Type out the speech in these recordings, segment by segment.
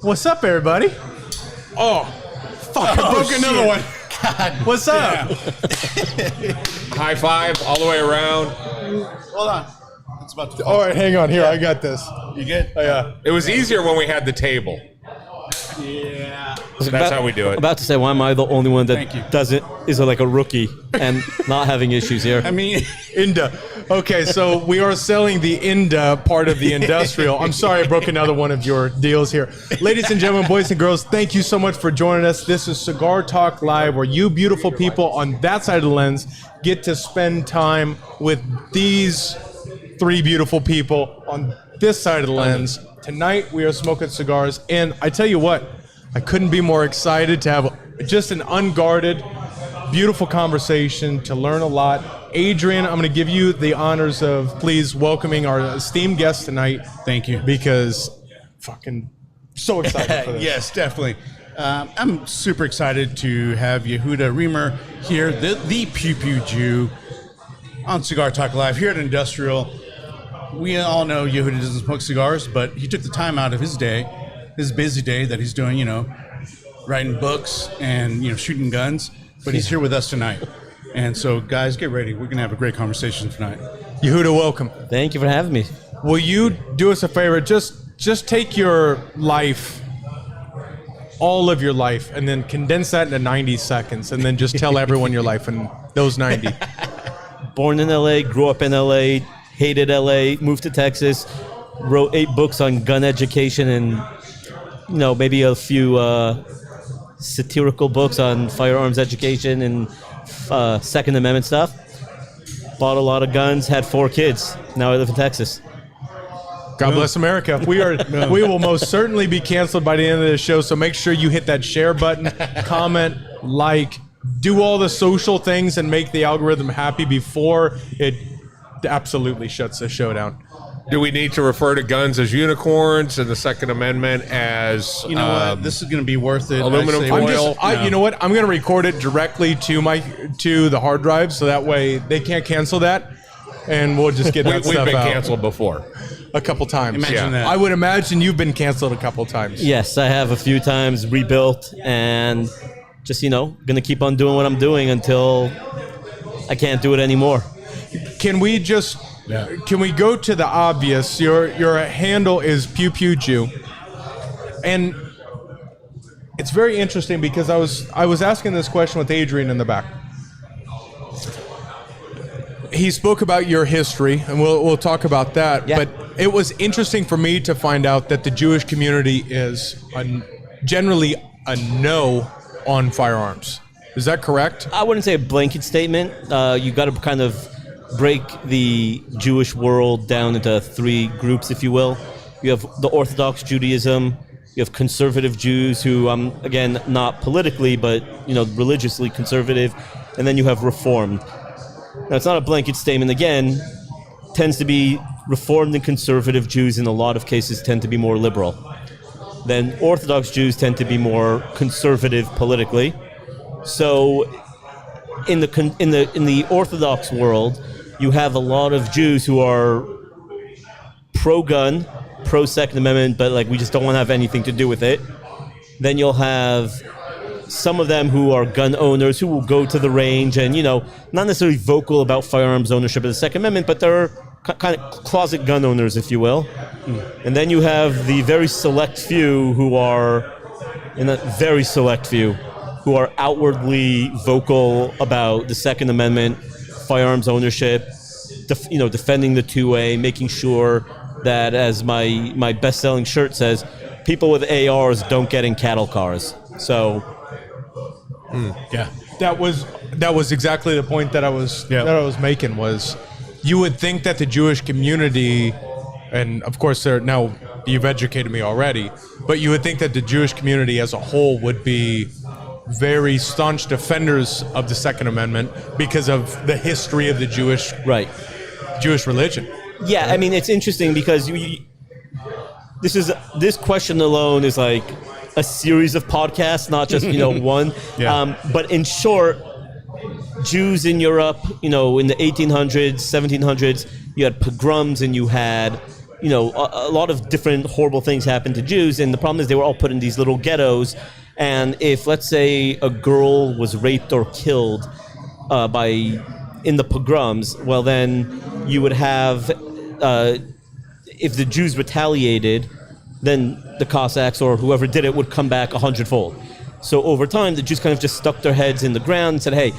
What's up, everybody? Oh, fuck! I broke another one. God, what's up? High five all the way around. Hold on. It's about to. All right, hang on. Here, I got this. You good? Oh, yeah. It was easier when we had the table. Yeah. That's how we do it. About to say, why am I the only one that is like a rookie and not having issues here? I mean, Inda. Okay, so we are selling the Inda part of the industrial. I'm sorry I broke another one of your deals here. Ladies and gentlemen, boys and girls, thank you so much for joining us. This is Cigar Talk Live, where you beautiful people on that side of the lens get to spend time with these three beautiful people on this side of the lens. Tonight, we are smoking cigars, and I tell you what, I couldn't be more excited to have just an unguarded, beautiful conversation, to learn a lot. Adrian, I'm going to give you the honors of please welcoming our esteemed guest tonight. thank you. Because fucking so excited for this. Yes, definitely. I'm super excited to have Yehuda Reamer here, the Pew Pew Jew, on Cigar Talk Live here at Industrial. We all know Yehuda doesn't smoke cigars, but he took the time out of his day, his busy day that he's doing, writing books and, shooting guns. But he's here with us tonight. And so, guys, get ready. We're going to have a great conversation tonight. Yehuda, welcome. Thank you for having me. Will you do us a favor? Just take your life, all of your life, and then condense that into 90 seconds, and then just tell everyone your life in those 90. Born in LA, grew up in LA, hated LA, moved to Texas, wrote 8 books on gun education and, maybe a few satirical books on firearms education and Second Amendment stuff. Bought a lot of guns, had 4 kids. Now I live in Texas. God bless America. We will most certainly be canceled by the end of the show, so make sure you hit that share button, comment, like, do all the social things, and make the algorithm happy before it absolutely shuts the show down. Do we need to refer to guns as unicorns and the Second Amendment as You know what? This is going to be worth it. aluminum I say- foil? You know what? I'm going to record it directly to the hard drive, so that way they can't cancel that, and we'll just get that We've stuff been out canceled before. a couple times. Imagine that. I would imagine you've been canceled a couple times. Yes, I have a few times rebuilt and just, gonna keep on doing what I'm doing until I can't do it anymore. Can we go to the obvious? Your handle is Pew Pew Jew, and it's very interesting because I was asking this question with Adrian in the back. He spoke about your history, and we'll talk about that. Yeah. But it was interesting for me to find out that the Jewish community is generally a no on firearms. Is that correct? I wouldn't say a blanket statement. You got to kind of break the Jewish world down into 3 groups, if you will. You have the Orthodox Judaism. You have conservative Jews who, again, not politically, but religiously conservative. And then you have Reformed. Now, it's not a blanket statement. Again, tends to be Reformed and conservative Jews in a lot of cases tend to be more liberal. Then Orthodox Jews tend to be more conservative politically. So in the Orthodox world, you have a lot of Jews who are pro-gun, pro-Second Amendment, but we just don't want to have anything to do with it. Then you'll have some of them who are gun owners who will go to the range and, not necessarily vocal about firearms ownership of the Second Amendment, but they're kind of closet gun owners, if you will. And then you have the very select few who are, who are outwardly vocal about the Second Amendment, firearms ownership, defending the 2A, making sure that, as my best-selling shirt says, people with ARs don't get in cattle cars. So, Yeah. That was exactly the point that I was making. Was you would think that the Jewish community, and of course now you've educated me already, but you would think that the Jewish community as a whole would be very staunch defenders of the Second Amendment because of the history of the Jewish religion. Yeah, I mean, it's interesting because this question alone is like a series of podcasts, not just one. Yeah. But in short, Jews in Europe, in the 1800s, 1700s, you had pogroms and you had a lot of different horrible things happened to Jews, and the problem is they were all put in these little ghettos. And if, let's say, a girl was raped or killed in the pogroms, well, then you would have, if the Jews retaliated, then the Cossacks or whoever did it would come back 100-fold. So over time, the Jews kind of just stuck their heads in the ground and said, hey,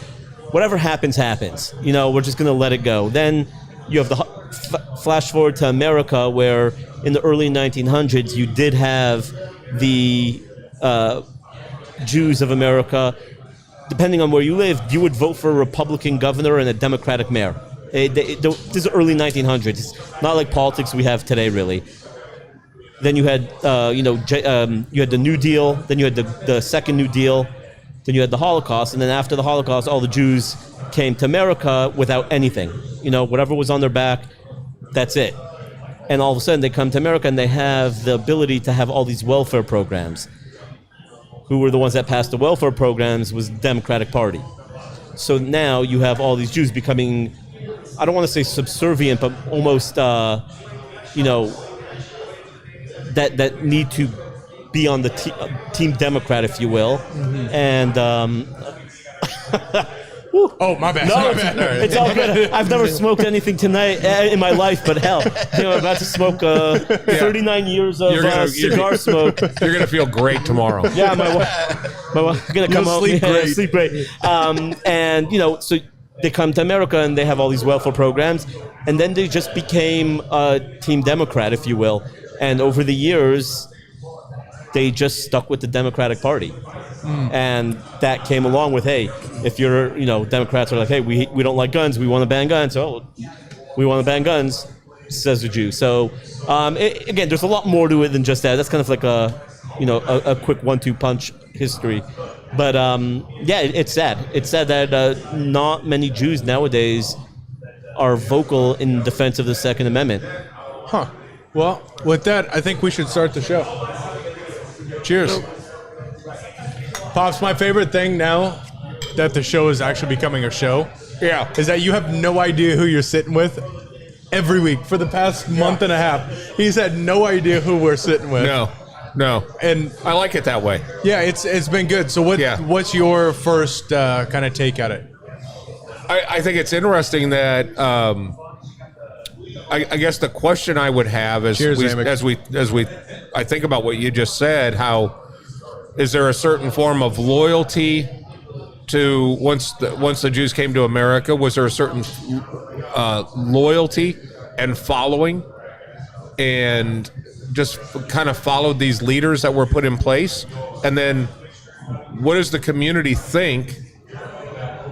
whatever happens, happens. We're just going to let it go. Then you have the flash forward to America, where in the early 1900s, you did have the Jews of America. Depending on where you lived, you would vote for a Republican governor and a Democratic mayor. This is early 1900s. It's not like politics we have today, really. Then you had, you had the New Deal. Then you had the Second New Deal. Then you had the Holocaust. And then after the Holocaust, all the Jews came to America without anything. Whatever was on their back, that's it. And all of a sudden, they come to America and they have the ability to have all these welfare programs. Who were the ones that passed the welfare programs was the Democratic Party. So now you have all these Jews becoming, I don't want to say subservient, but almost, that need to be on the Team Democrat, if you will. Mm-hmm. And oh, my bad. No, it's all good. I've never smoked anything tonight in my life, but hell, I'm about to smoke 39 years of cigar smoke. You're gonna feel great tomorrow. Yeah, my wife gonna come out. Sleep great. And so they come to America and they have all these welfare programs, and then they just became a Team Democrat, if you will. And over the years, they just stuck with the Democratic Party. And that came along with, hey, if you're, Democrats are like, hey, we don't like guns, we want to ban guns. Oh, we want to ban guns, says the Jew. So, again, there's a lot more to it than just that. That's kind of like a quick 1-2 punch history. But, it's sad. It's sad that not many Jews nowadays are vocal in defense of the Second Amendment. Huh. Well, with that, I think we should start the show. Cheers. Pops, my favorite thing now that the show is actually becoming a show is that you have no idea who you're sitting with every week for the past month and a half. He's had no idea who we're sitting with. No. And I like it that way. Yeah, it's been good. So what's your first kind of take at it? I think it's interesting that I guess the question I would have is, as we I think about what you just said, how is there a certain form of loyalty to once the Jews came to America? Was there a certain loyalty and following, and just kind of followed these leaders that were put in place? And then what does the community think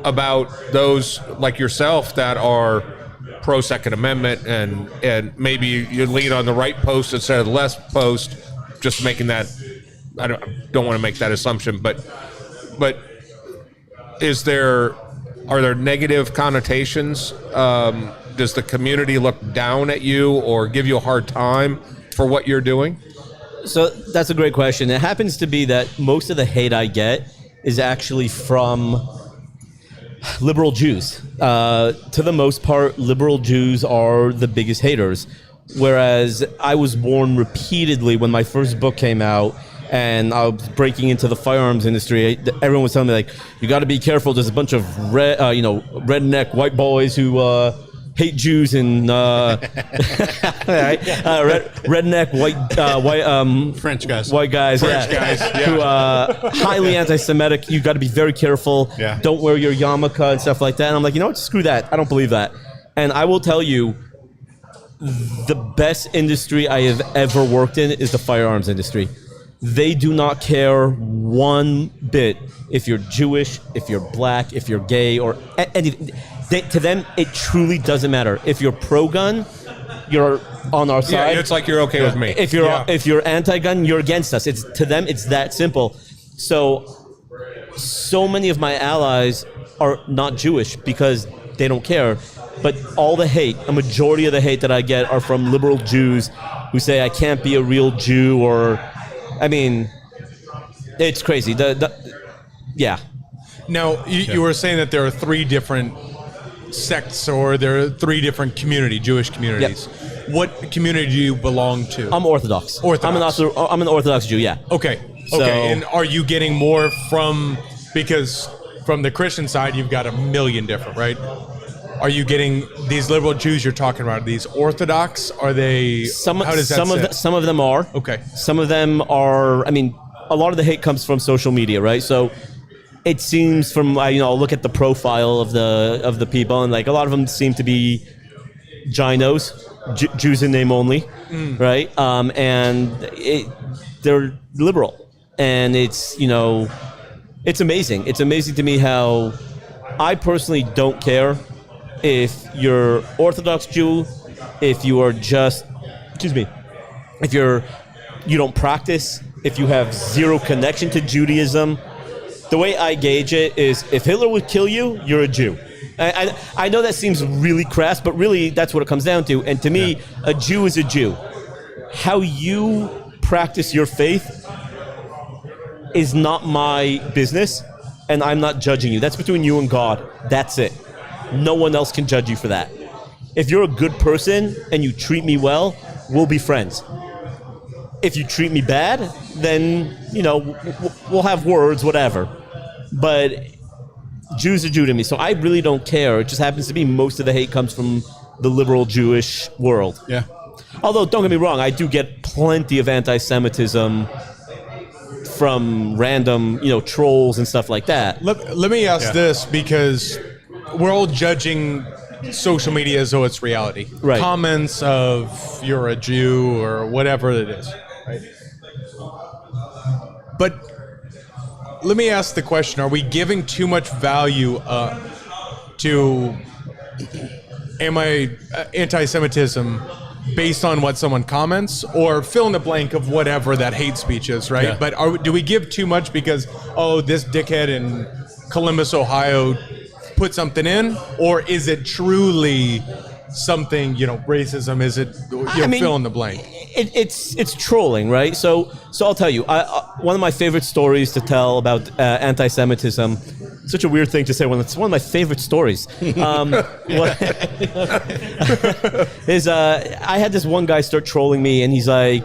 about those like yourself that are pro Second Amendment, and maybe you lean on the right post instead of the left post, just making that, I don't want to make that assumption, but are there negative connotations? Does the community look down at you or give you a hard time for what you're doing? So that's a great question. It happens to be that most of the hate I get is actually from liberal Jews. To the most part, liberal Jews are the biggest haters. Whereas I was warned repeatedly when my first book came out and I was breaking into the firearms industry. Everyone was telling me, like, you got to be careful. There's a bunch of redneck white boys who hate Jews and redneck white French guys, who highly anti-Semitic. You got to be very careful. Yeah. Don't wear your yarmulke and stuff like that. And I'm like, you know what? Screw that. I don't believe that. And I will tell you, the best industry I have ever worked in is the firearms industry. They do not care one bit if you're Jewish, if you're black, if you're gay, or anything. To them, it truly doesn't matter. If you're pro-gun, you're on our side. Yeah, it's like you're okay with me. If you're anti-gun, you're against us. To them, it's that simple. So many of my allies are not Jewish because they don't care. But all the hate, a majority of the hate that I get are from liberal Jews who say I can't be a real Jew, or, I mean, it's crazy. Yeah. Now, you were saying that there are three different sects, or there are 3 different Jewish communities. Yep. What community do you belong to? I'm Orthodox. Orthodox. I'm an Orthodox Jew. Yeah. Okay. So- And are you getting more because from the Christian side, you've got a million different, right? Are you getting these liberal Jews you're talking about? Are these Orthodox? Are they? How does that sit? Some of them are. Okay. Some of them are. I mean, a lot of the hate comes from social media, right? So it seems from I'll look at the profile of the people, and like a lot of them seem to be ginos, Jews in name only, right? And they're liberal, and it's amazing. It's amazing to me how I personally don't care if you're Orthodox Jew, if you are just, if you don't practice, if you have zero connection to Judaism. The way I gauge it is, if Hitler would kill you, you're a Jew. I know that seems really crass, but really that's what it comes down to. And to me, a Jew is a Jew. How you practice your faith is not my business, and I'm not judging you. That's between you and God. That's it. No one else can judge you for that. If you're a good person and you treat me well, we'll be friends. If you treat me bad, then, we'll have words, whatever. But Jews are Jew to me, so I really don't care. It just happens to be most of the hate comes from the liberal Jewish world. Yeah. Although, don't get me wrong, I do get plenty of anti-Semitism from random, trolls and stuff like that. Let me ask this, because we're all judging social media as though it's reality. Right. Comments of you're a Jew or whatever it is. Right. But let me ask the question, are we giving too much value to anti-Semitism based on what someone comments, or fill in the blank of whatever that hate speech is, right? Yeah. But do we give too much because, this dickhead in Columbus, Ohio put something in, or is it truly something, racism? Is it, fill in the blank? It's trolling, right? So I'll tell you, one of my favorite stories to tell about anti-Semitism. Such a weird thing to say when it's one of my favorite stories. Is I had this one guy start trolling me, and he's like,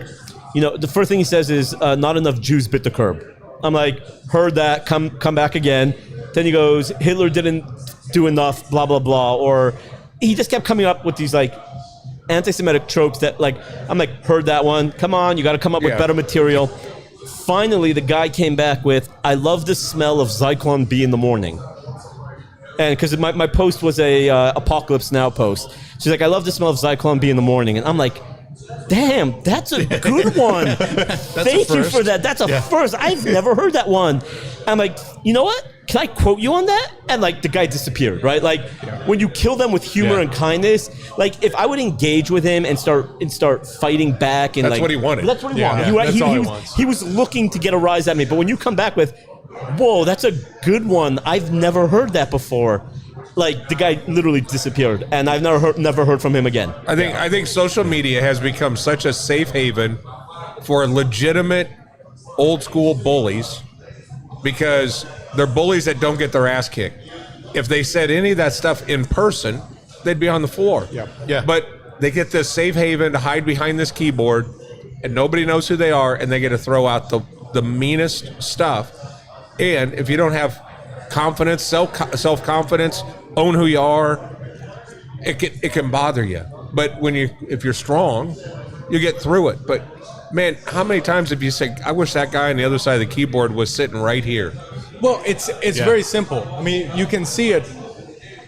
the first thing he says is, not enough Jews bit the curb. I'm like, heard that, come back again. Then he goes, Hitler didn't do enough, blah, blah, blah. Or he just kept coming up with these like anti-Semitic tropes that I'm like, heard that one. Come on, you got to come up with better material. Finally, the guy came back with, I love the smell of Zyklon B in the morning. And because my post was a Apocalypse Now post. She's like, I love the smell of Zyklon B in the morning. And I'm like, damn, that's a good one. Thank you for that. That's a first. I've never heard that one. I'm like, you know what? Can I quote you on that? And the guy disappeared, right? When you kill them with humor and kindness, if I would engage with him and start fighting back, and that's what he wanted. That's what he wanted. Yeah, that's all he wants. He was looking to get a rise at me. But when you come back with, whoa, that's a good one. I've never heard that before. The guy literally disappeared, and I've never heard from him again. I think social media has become such a safe haven for legitimate old school bullies, because they're bullies that don't get their ass kicked. If they said any of that stuff in person, they'd be on the floor. Yeah. But they get this safe haven to hide behind this keyboard, and nobody knows who they are, and they get to throw out the meanest stuff. And if you don't have confidence, self-confidence, own who you are, it can bother you. But if you're strong, you get through it. But man, how many times have you said, I wish that guy on the other side of the keyboard was sitting right here? Well, it's very simple. I mean, you can see it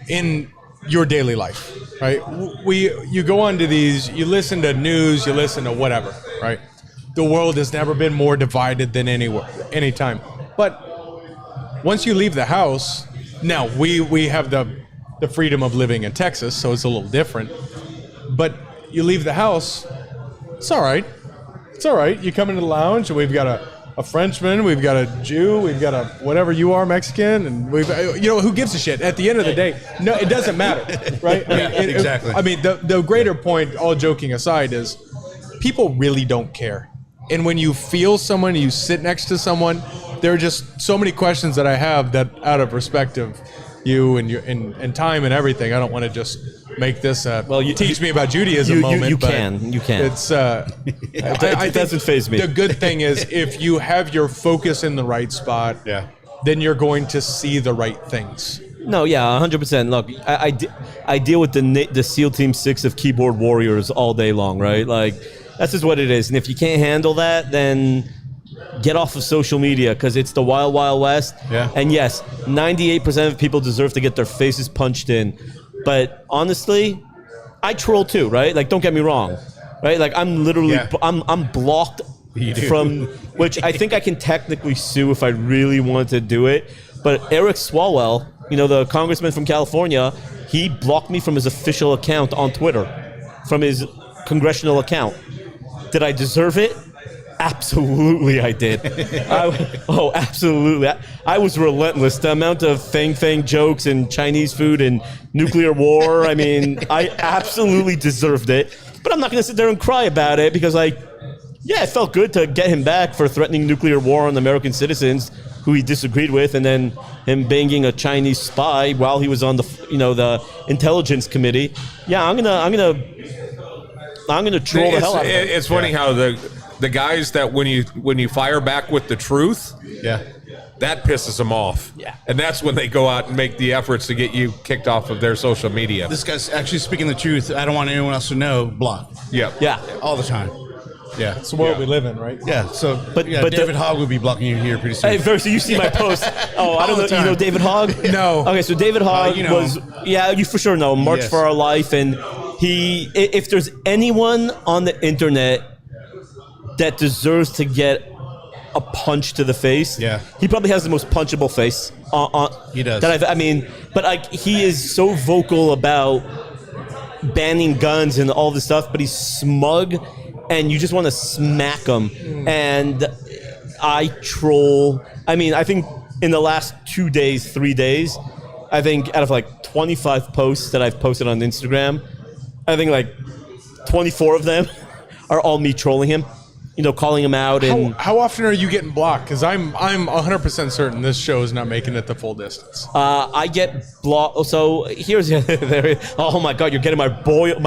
in your daily life, right? You go onto these, you listen to news, you listen to whatever, right? The world has never been more divided than anytime. But once you leave the house, now we have the freedom of living in Texas, so it's a little different. But you leave the house, it's all right. It's all right. You come into the lounge, and we've got a Frenchman, we've got a Jew, we've got a whatever you are, Mexican, and we've who gives a shit? At the end of the day, no, it doesn't matter, right? Exactly. I mean, the greater point, all joking aside, is people really don't care. And when you feel someone, you sit next to someone, there are just so many questions that I have that, out of respect of you and your and time and everything. I don't want to just make this teach me about Judaism moment. You but can. It's It doesn't faze me. The good thing is if you have your focus in the right spot, then you're going to see the right things. No, yeah, 100%. Look, I deal with the SEAL Team 6 of keyboard warriors all day long, right? Like, that's just what it is. And if you can't handle that, then get off of social media because it's the wild, wild west. Yeah. And yes, 98% of people deserve to get their faces punched in. But honestly, I troll too, right? Like, don't get me wrong, right? Like, I'm literally, I'm blocked from, which I think I can technically sue if I really wanted to do it. But Eric Swalwell, you know, the congressman from California, he blocked me from his official account on Twitter, from his congressional account. Did I deserve it? Absolutely, I did. Absolutely. I was relentless. The amount of fang jokes and Chinese food and nuclear war, I mean, I absolutely deserved it. But I'm not going to sit there and cry about it because, like, yeah, it felt good to get him back for threatening nuclear war on American citizens who he disagreed with, and then him banging a Chinese spy while he was on the intelligence committee. Yeah, I'm gonna troll the hell out of him. It's funny how the guys that when you fire back with the truth, that pisses them off. Yeah. And that's when they go out and make the efforts to get you kicked off of their social media. This guy's actually speaking the truth. I don't want anyone else to know. Block. Yeah. All the time. Yeah. It's the world we live in, right? Yeah. So, But David Hogg will be blocking you here pretty soon. Hey, Versa, you see my post. Oh, I don't know. the You know time. David Hogg? No. Okay, so David Hogg you know was, him. yeah, you for sure know him, March Yes. for Our Life. And if there's anyone on the internet that deserves to get a punch to the face, he probably has the most punchable face. He does. But like, he is so vocal about banning guns and all this stuff, but he's smug and you just want to smack him. And I troll. I mean, I think in the last 2 days, 3 days, I think out of like 25 posts that I've posted on Instagram, I think like 24 of them are all me trolling him, you know, calling him out. And How often are you getting blocked? Because I'm 100% certain this show is not making it the full distance. I get blocked. So here's oh my God, you're getting my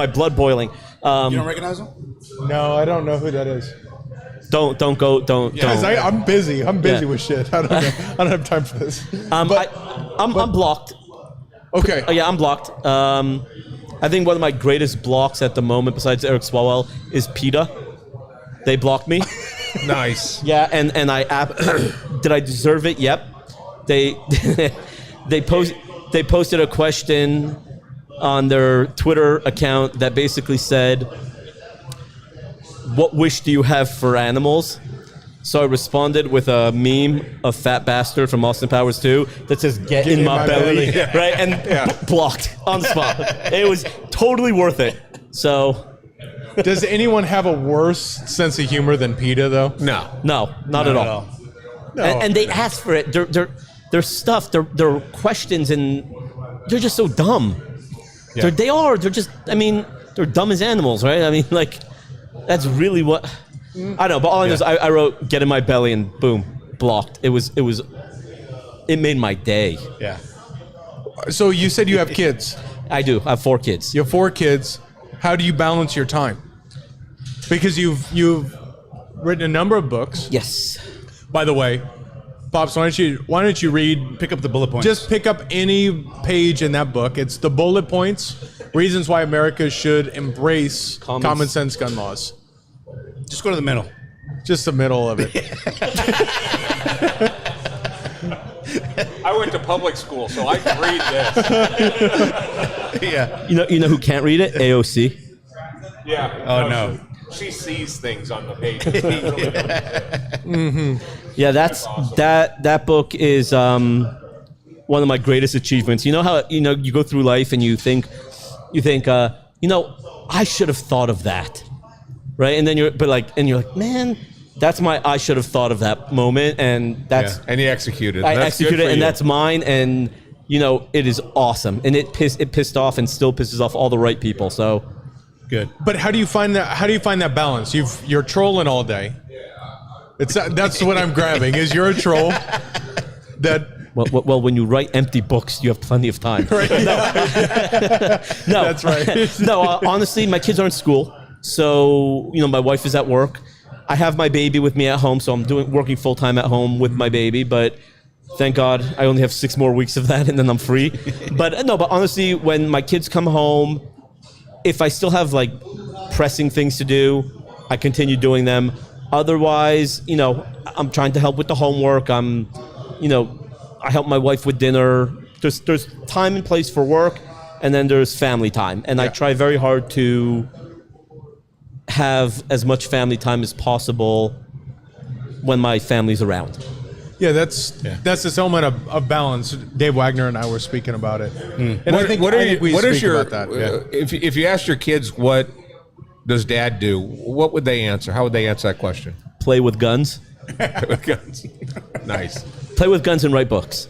blood boiling. You don't recognize him? No, I don't know who that is. Don't Guys, I'm busy. I'm busy with shit. I don't have time for this. I'm blocked. Okay. Yeah, I'm blocked. I think one of my greatest blocks at the moment, besides Eric Swalwell, is PETA. They blocked me. Nice. Yeah, and did I deserve it? Yep. They posted a question on their Twitter account that basically said, "What wish do you have for animals?" So I responded with a meme of Fat Bastard from Austin Powers 2 that says, "Get in my belly." Yeah. Right? And blocked on the spot. It was totally worth it. So Does anyone have a worse sense of humor than PETA, though? No. no, not at all. No. And they ask for it. Their stuff, their questions, and they're just so dumb. Yeah. They're just, I mean, they're dumb as animals, right? I mean, like, that's really what, I don't know, but all I know is I wrote, "Get in my belly," and boom, blocked. It made my day. Yeah. So you said you have kids. I do. I have 4 kids. You have 4 kids. How do you balance your time? Because you've written a number of books. Yes. By the way, Pops, why don't you read? Pick up the bullet points. Just pick up any page in that book. It's the bullet points, reasons why America should embrace common sense gun laws. Just go to the middle. Just the middle of it. I went to public school, so I can read this. Yeah. You know who can't read it? AOC. Yeah. Oh, no. She sees things on the page. Yeah, that book is one of my greatest achievements. You know how you go through life and you think I should have thought of that, right? And then you're like, man, that's my I should have thought of that moment, and that's and you executed. I That's executed good it, for and you. that's mine, and it is awesome, and it pissed off and still pisses off all the right people. So Good. But how do you find that balance? You're trolling all day. That's what I'm grabbing. Is you're a troll that Well, when you write empty books, you have plenty of time. Right. No, That's right. No, honestly, my kids are in school, so my wife is at work. I have my baby with me at home, so I'm working full time at home with my baby. But thank God, I only have 6 more weeks of that, and then I'm free. But honestly, when my kids come home, if I still have like pressing things to do, I continue doing them. Otherwise, I'm trying to help with the homework. I help my wife with dinner. There's time and place for work, and then there's family time. And I try very hard to have as much family time as possible when my family's around. Yeah, that's this element of balance. Dave Wagner and I were speaking about it. And I think we speak about that. Yeah. If you ask your kids what does dad do, what would they answer? How would they answer that question? Play with guns. With guns. Nice. Play with guns and write books.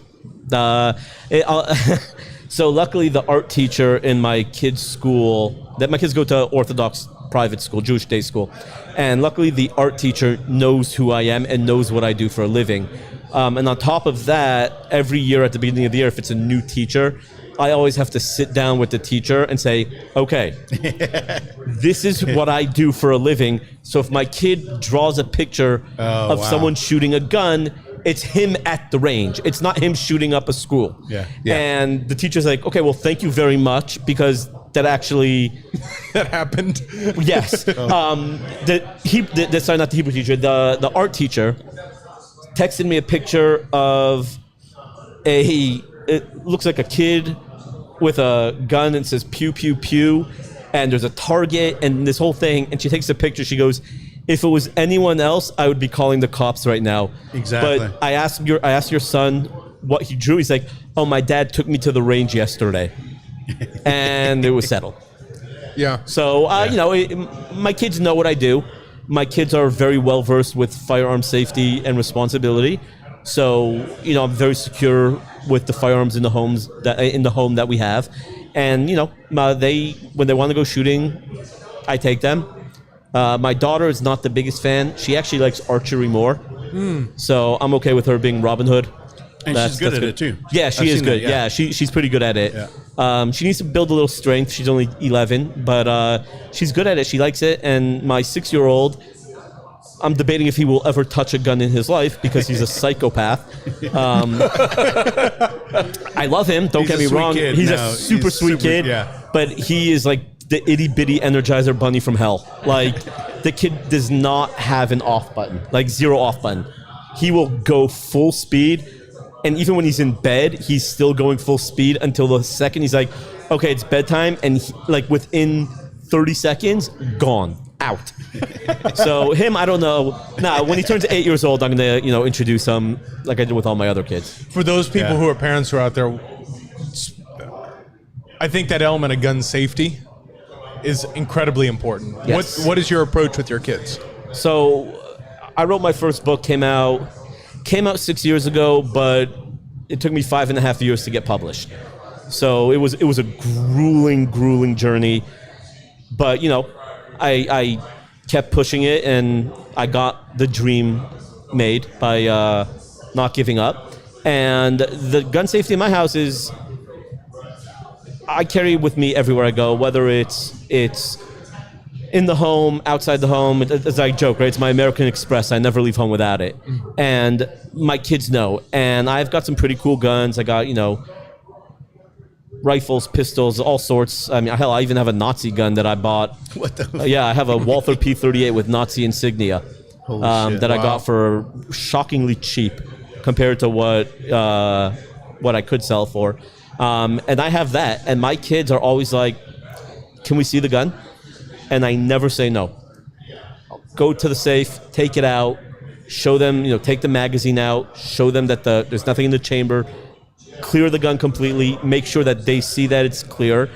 So luckily, the art teacher in my kids' school, that my kids go to Orthodox private school, Jewish day school, and luckily the art teacher knows who I am and knows what I do for a living. And on top of that, every year at the beginning of the year, if it's a new teacher, I always have to sit down with the teacher and say, okay, this is what I do for a living. So if my kid draws a picture of someone shooting a gun, it's him at the range. It's not him shooting up a school. Yeah. And the teacher's like, okay, well, thank you very much, because that actually That happened. yes. Sorry, not the Hebrew teacher. The art teacher texted me a picture of it looks like a kid with a gun and says Pew Pew Pew, and there's a target and this whole thing, and she takes a picture. She goes, if it was anyone else, I would be calling the cops right now. Exactly. But I asked your son what he drew. He's like, oh, my dad took me to the range yesterday, and it was settled. Yeah. So, my kids know what I do. My kids are very well versed with firearm safety and responsibility. So, I'm very secure with the firearms in the home that we have. And, when they want to go shooting, I take them. My daughter is not the biggest fan. She actually likes archery more. So I'm okay with her being Robin Hood. And she's good at it too. Yeah, she is good. Yeah, she's pretty good at it. Yeah. She needs to build a little strength. She's only 11, but she's good at it. She likes it. And my 6-year-old, I'm debating if he will ever touch a gun in his life because he's a psychopath. I love him. Don't get me wrong. Kid. He's No, a super sweet kid. Yeah. But he is like the itty bitty Energizer bunny from hell. Like, the kid does not have an off button, like 0 off button. He will go full speed. And even when he's in bed, he's still going full speed until the second he's like, okay, it's bedtime. And within 30 seconds, gone, out. So him, I don't know. Nah, when he turns 8 years old, I'm going to, introduce him like I did with all my other kids. For those people who are parents who are out there, I think that element of gun safety is incredibly important. Yes. What is your approach with your kids? So I wrote my first book, came out 6 years ago, but it took me 5.5 years to get published. So it was a grueling journey. But, I kept pushing it, and I got the dream made by not giving up. And the gun safety in my house is, I carry it with me everywhere I go, whether it's in the home, outside the home. As I joke, right? It's my American Express. I never leave home without it. And my kids know. And I've got some pretty cool guns. I got, rifles, pistols, all sorts. I mean, hell, I even have a Nazi gun that I bought. What the? Yeah, I have a Walther P38 with Nazi insignia that I got for shockingly cheap compared to what I could sell for. And I have that. And my kids are always like, can we see the gun? And I never say no. I'll go to the safe, take it out, show them, take the magazine out, show them that there's nothing in the chamber, clear the gun completely, make sure that they see that it's clear.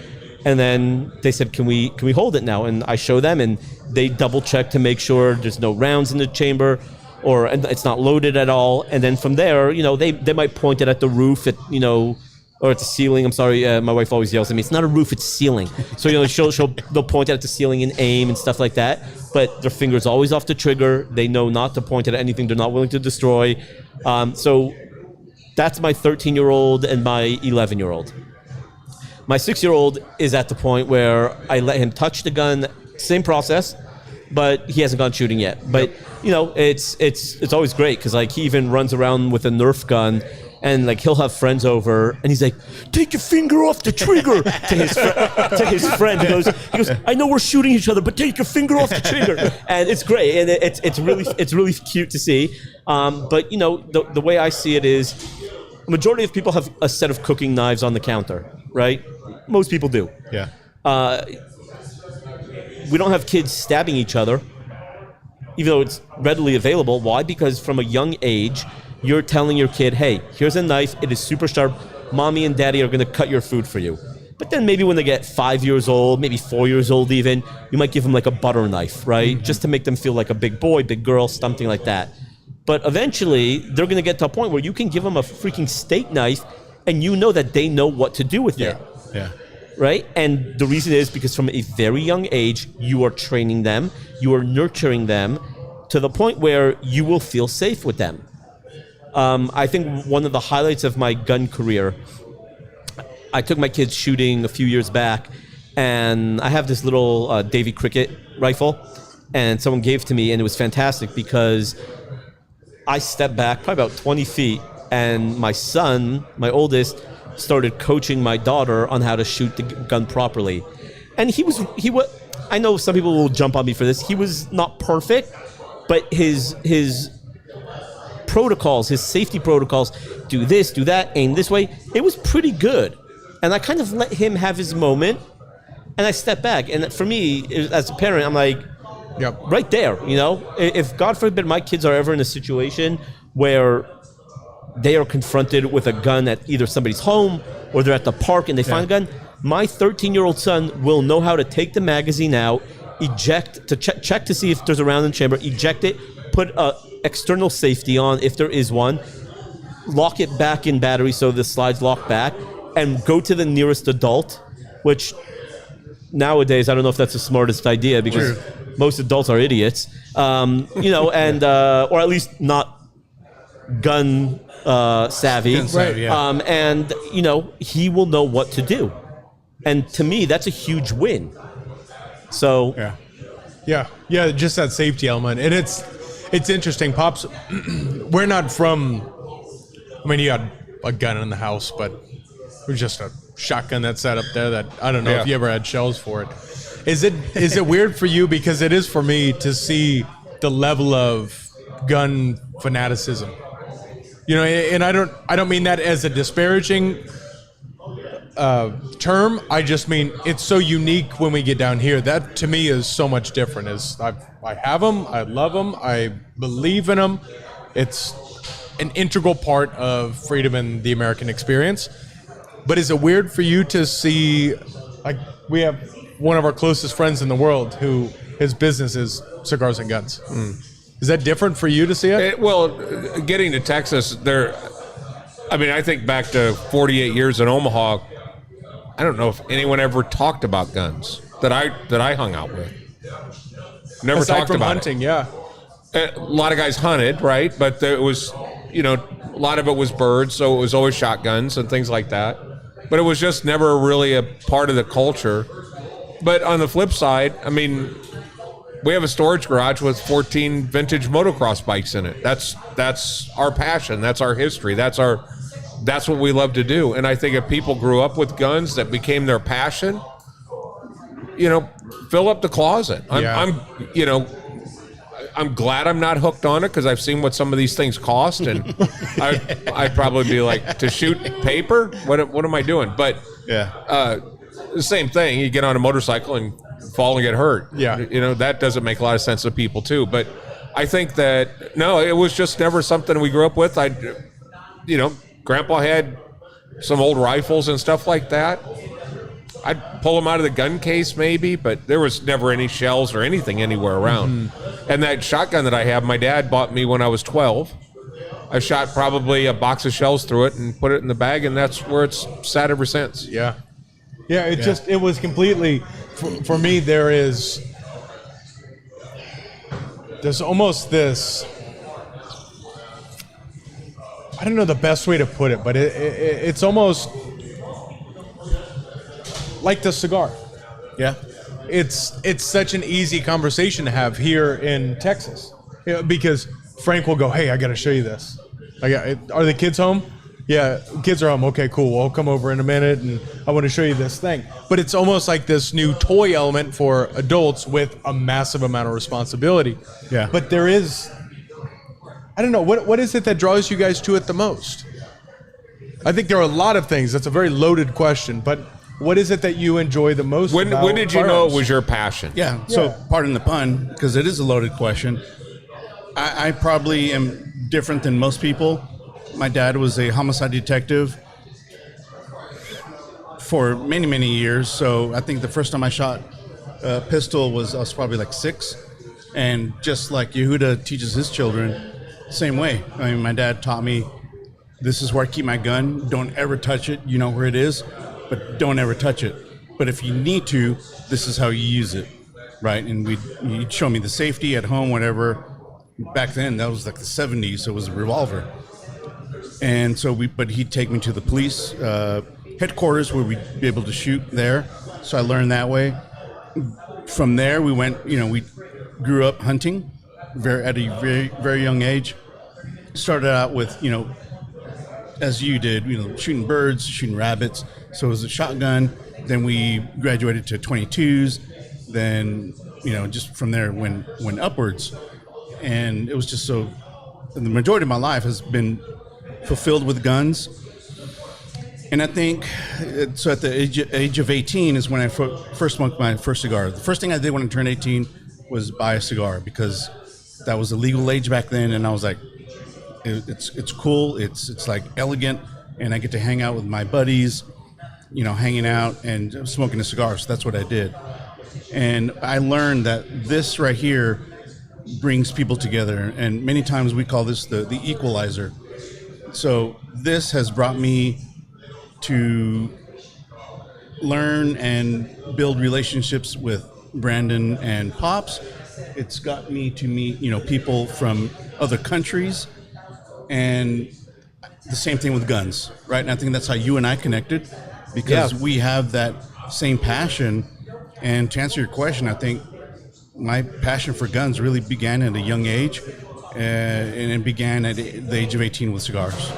And then they said, can we hold it now? And I show them, and they double check to make sure there's no rounds in the chamber, or it's not loaded at all. And then from there, they might point it at the roof, or at the ceiling. I'm sorry, my wife always yells at me, it's not a roof, it's ceiling. So, they'll point it at the ceiling and aim and stuff like that. But their finger's always off the trigger. They know not to point it at anything they're not willing to destroy. So That's my 13-year-old and my 11-year-old. My 6-year-old is at the point where I let him touch the gun, same process, but he hasn't gone shooting yet. But you know, it's always great because like he even runs around with a Nerf gun, and like he'll have friends over, and he's like, "Take your finger off the trigger," to his friend. He goes, "I know we're shooting each other, but take your finger off the trigger." And it's great, and it's really cute to see. But you know, the way I see it is, the majority of people have a set of cooking knives on the counter, right? Most people do. Yeah. We don't have kids stabbing each other, even though it's readily available. Why? Because from a young age, you're telling your kid, hey, here's a knife, it is super sharp, mommy and daddy are gonna cut your food for you. But then maybe when they get 5 years old, maybe 4 years old even, you might give them like a butter knife, right? Just to make them feel like a big boy, big girl, something like that. But eventually, they're gonna get to a point where you can give them a freaking steak knife and you know that they know what to do with it. Yeah. Right? And the reason is because from a very young age, you are training them, you are nurturing them to the point where you will feel safe with them. I think one of the highlights of my gun career, I took my kids shooting a few years back, and I have this little Davy Cricket rifle, and someone gave it to me, and it was fantastic because I stepped back probably about 20 feet, and my son, my oldest, started coaching my daughter on how to shoot the gun properly. And he was I know some people will jump on me for this. He was not perfect, but his protocols, his safety protocols, do this, do that, aim this way, it was pretty good. And I kind of let him have his moment, and I stepped back. And for me, as a parent, I'm like, right there, you know? If, God forbid, my kids are ever in a situation where they are confronted with a gun at either somebody's home or they're at the park and they find a gun, my 13-year-old son will know how to take the magazine out, eject, to check to see if there's a round in the chamber, eject it, put a external safety on if there is one, lock it back in battery so the slides lock back, and go to the nearest adult, which nowadays I don't know if that's the smartest idea because most adults are idiots, you know, and or at least not gun savvy, and you know, he will know what to do, and to me that's a huge win. So yeah, just that safety element. And it's interesting, Pops. We're not from, I mean, you had a gun in the house, but it was just a shotgun that's set up there that I don't know if you ever had shells for it. Is it weird for you? Because it is for me to see the level of gun fanaticism. You know, and I don't mean that as a disparaging term. I just mean it's so unique when we get down here. That to me is so much different. I have them, I love them, I believe in them. It's an integral part of freedom and the American experience. But is it weird for you to see, like, we have one of our closest friends in the world who his business is cigars and guns. Is that different for you to see it? Well, getting to Texas, I think back to 48 years in Omaha, I don't know if anyone ever talked about guns that I hung out with. Never Aside talked from about hunting, it. A lot of guys hunted, right? But there was, you know, a lot of it was birds, so it was always shotguns and things like that. But it was just never really a part of the culture. But on the flip side, I mean, we have a storage garage with 14 vintage motocross bikes in it. That's our passion. That's our history. That's what we love to do. And I think if people grew up with guns that became their passion, you know, fill up the closet. I'm glad I'm not hooked on it because I've seen what some of these things cost, and I'd probably be like, to shoot paper? What am I doing? But the same thing. You get on a motorcycle and fall and get hurt. Yeah. You know, that doesn't make a lot of sense to people too. But I think that, no, it was just never something we grew up with. Grandpa had some old rifles and stuff like that. I'd pull them out of the gun case maybe, but there was never any shells or anything anywhere around. And that shotgun that I have, my dad bought me when I was 12. I shot probably a box of shells through it and put it in the bag, and that's where it's sat ever since. Yeah. It was completely, for me, there's almost this, I don't know the best way to put it, but it's almost like the cigar. Yeah. It's such an easy conversation to have here in Texas, because Frank will go, "Hey, I got to show you this. Are the kids home? Yeah, kids are home. Okay, cool. Well, I'll come over in a minute, and I want to show you this thing." But it's almost like this new toy element for adults with a massive amount of responsibility. Yeah. But there is, I don't know, what is it that draws you guys to it the most? I think there are a lot of things. That's a very loaded question, but what is it that you enjoy the most? When did you know firearms? it was your passion? Yeah. So, pardon the pun, because it is a loaded question. I probably am different than most people. My dad was a homicide detective for many, many years. So I think the first time I shot a pistol I was probably like 6. And just like Yehuda teaches his children, same way. I mean, my dad taught me, this is where I keep my gun. Don't ever touch it. You know where it is, but don't ever touch it. But if you need to, this is how you use it, right? And he'd show me the safety at home, whatever. Back then, that was like the 70s, so it was a revolver. And so but he'd take me to the police headquarters where we'd be able to shoot there. So I learned that way. From there, we went, we grew up hunting at a very, very young age. Started out with, as you did, shooting birds, shooting rabbits. So it was a shotgun. Then we graduated to 22s. Then, just from there went upwards. And it was just so, the majority of my life has been fulfilled with guns. And I think, so at the age of 18 is when I first smoked my first cigar. The first thing I did when I turned 18 was buy a cigar, because that was the legal age back then. And I was like, it's cool, it's like elegant, and I get to hang out with my buddies, hanging out and smoking a cigar. So that's what I did. And I learned that this right here brings people together, and many times we call this the equalizer. So this has brought me to learn and build relationships with Brandon and Pops. It's got me to meet, people from other countries, and the same thing with guns, right? And I think that's how you and I connected, because we have that same passion. And to answer your question, I think my passion for guns really began at a young age, and it began at the age of 18 with cigars.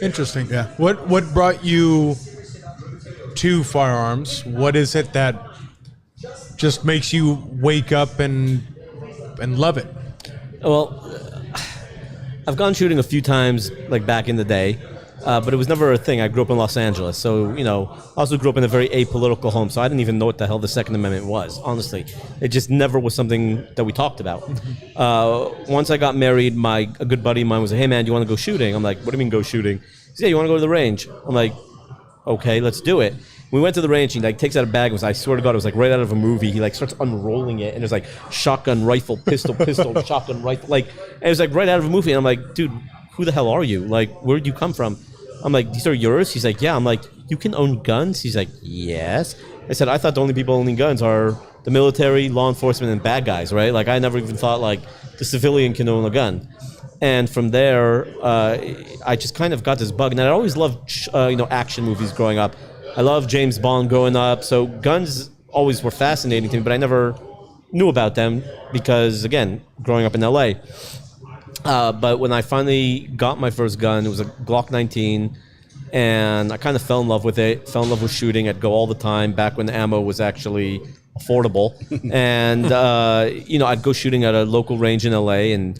Interesting. Yeah. What brought you to firearms? What is it that just makes you wake up and love it? Well, I've gone shooting a few times, like back in the day, but it was never a thing. I grew up in Los Angeles, so I also grew up in a very apolitical home, so I didn't even know what the hell the Second Amendment was. Honestly, it just never was something that we talked about. Once I got married, a good buddy of mine was like, "Hey man, do you want to go shooting?" I'm like, "What do you mean go shooting?" He said, "Yeah, you want to go to the range?" I'm like, "Okay, let's do it." We went to the range, and he takes out a bag. I swear to God, it was like right out of a movie. He starts unrolling it, and there's like shotgun, rifle, pistol, shotgun, rifle, and it was like right out of a movie. And I'm like, "Dude, who the hell are you? Like, where'd you come from?" I'm like, "These are yours?" He's like, "Yeah." I'm like, "You can own guns?" He's like, "Yes." I said, "I thought the only people owning guns are the military, law enforcement, and bad guys, right? Like, I never even thought like the civilian can own a gun." And from there, I just kind of got this bug. And I always loved, action movies growing up. I loved James Bond growing up. So guns always were fascinating to me, but I never knew about them because, again, growing up in LA. But when I finally got my first gun, it was a Glock 19, and I kind of fell in love with it, fell in love with shooting. I'd go all the time back when the ammo was actually affordable. And, I'd go shooting at a local range in LA, and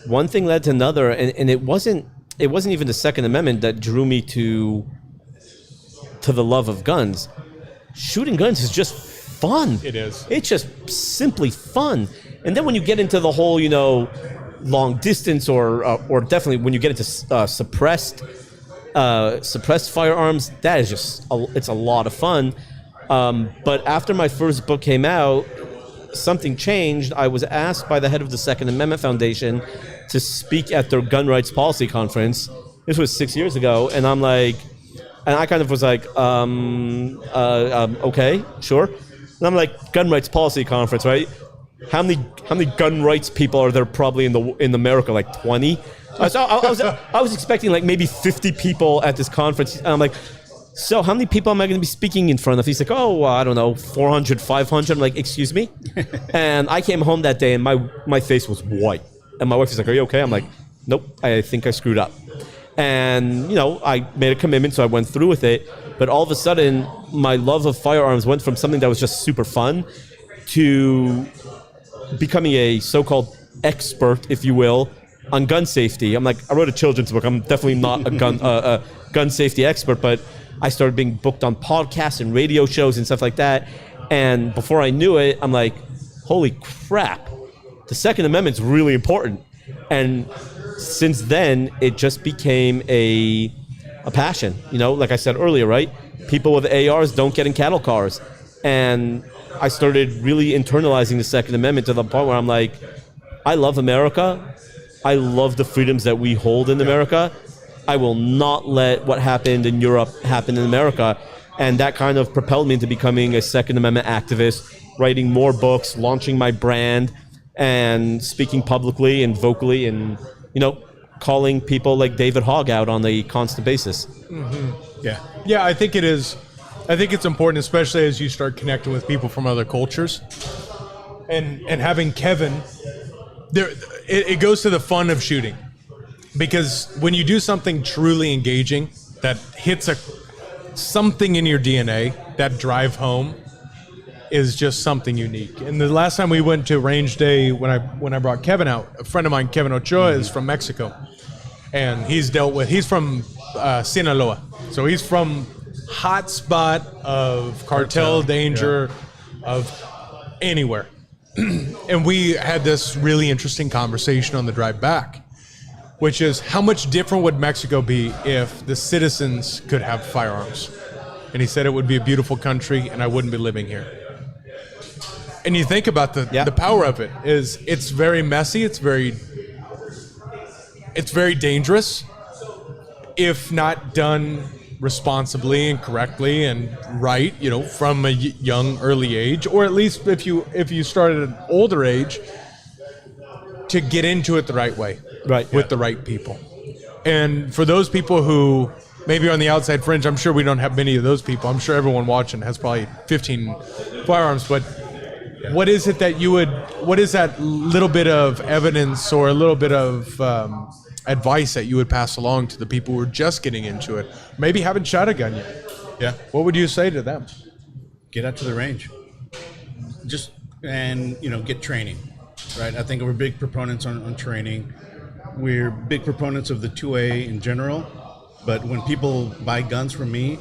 one thing led to another, and it wasn't even the Second Amendment that drew me to the love of guns. Shooting guns is just fun. It is. It's just simply fun. And then when you get into the whole, long distance, or definitely when you get into suppressed firearms, that is just it's a lot of fun. But after my first book came out, something changed. I was asked by the head of the Second Amendment Foundation to speak at their gun rights policy conference. This was 6 years ago, and I'm like, and I kind of was like, okay, sure. And I'm like, gun rights policy conference, right? how many gun rights people are there probably in America? Like 20. So I was expecting like maybe 50 people at this conference. And I'm like, so how many people am I going to be speaking in front of? He's like, oh, I don't know, 400, 500. I'm like, excuse me? And I came home that day and my face was white. And my wife was like, are you okay? I'm like, nope, I think I screwed up. And, you know, I made a commitment, so I went through with it. But all of a sudden, my love of firearms went from something that was just super fun to becoming a so-called expert, if you will, on gun safety. I'm like, I wrote a children's book. I'm definitely not a gun safety expert, but I started being booked on podcasts and radio shows and stuff like that. And before I knew it, I'm like, holy crap, the Second Amendment's really important. And since then, it just became a passion. You know, like I said earlier, right? People with ARs don't get in cattle cars. And I started really internalizing the Second Amendment to the point where I'm like, I love America. I love the freedoms that we hold in America. I will not let what happened in Europe happen in America. And that kind of propelled me into becoming a Second Amendment activist, writing more books, launching my brand, and speaking publicly and vocally and, you know, calling people like David Hogg out on a constant basis. Mm-hmm. Yeah, I think it is. I think it's important, especially as you start connecting with people from other cultures. And having Kevin, it goes to the fun of shooting. Because when you do something truly engaging that hits something in your DNA, that drive home is just something unique. And the last time we went to Range Day, when I brought Kevin out, a friend of mine, Kevin Ochoa, is from Mexico, and he's from Sinaloa, so he's from hot spot of cartel danger of anywhere. And we had this really interesting conversation on the drive back, which is how much different would Mexico be if the citizens could have firearms? And he said it would be a beautiful country and I wouldn't be living here. And you think about the power of it is it's very messy, it's very dangerous if not done responsibly and correctly and right, you know, from a young early age, or at least if you start at an older age, to get into it the right way, right, with the right people. And for those people who maybe are on the outside fringe, I'm sure we don't have many of those people. I'm sure everyone watching has probably 15 firearms, but what is it that what is that little bit of evidence or a little bit of advice that you would pass along to the people who are just getting into it, maybe haven't shot a gun yet? Yeah. What would you say to them? Get out to the range. Get training. Right, I think we're big proponents on training. We're big proponents of the 2A in general, but when people buy guns from me,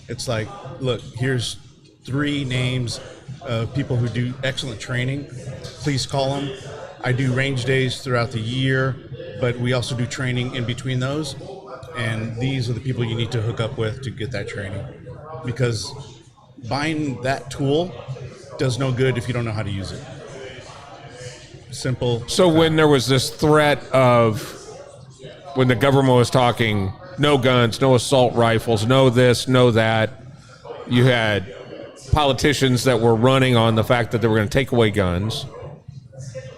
it's like, look, here's 3 names of people who do excellent training. Please call them. I do range days throughout the year, but we also do training in between those, and these are the people you need to hook up with to get that training, because buying that tool does no good if you don't know how to use it. Simple. So when there was this threat of, when the government was talking, no guns, no assault rifles, no this, no that, you had politicians that were running on the fact that they were going to take away guns,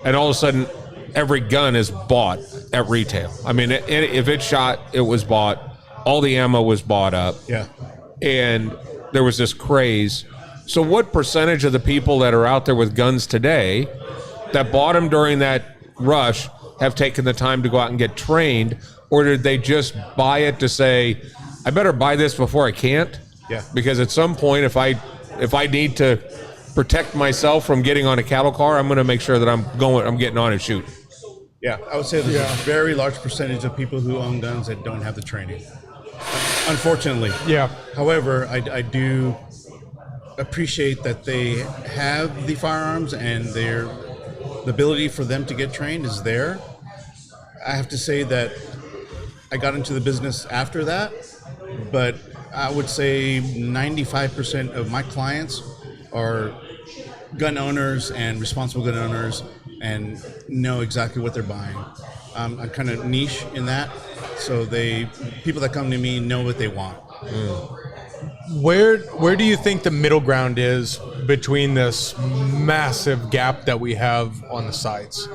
and all of a sudden every gun is bought at retail. I mean, if it's shot, it was bought. All the ammo was bought up. Yeah. And there was this craze. So what percentage of the people that are out there with guns today that bought them during that rush have taken the time to go out and get trained, or did they just buy it to say, I better buy this before I can't? Yeah. Because at some point, if I need to protect myself from getting on a cattle car, I'm going to make sure that I'm getting on and shooting. Yeah, I would say there's a very large percentage of people who own guns that don't have the training, unfortunately. Yeah. However, I do appreciate that they have the firearms and the ability for them to get trained is there. I have to say that I got into the business after that, but I would say 95% of my clients are gun owners and responsible gun owners and know exactly what they're buying. I'm kind of niche in that, so people that come to me know what they want. Where do you think the middle ground is between this massive gap that we have on the sides?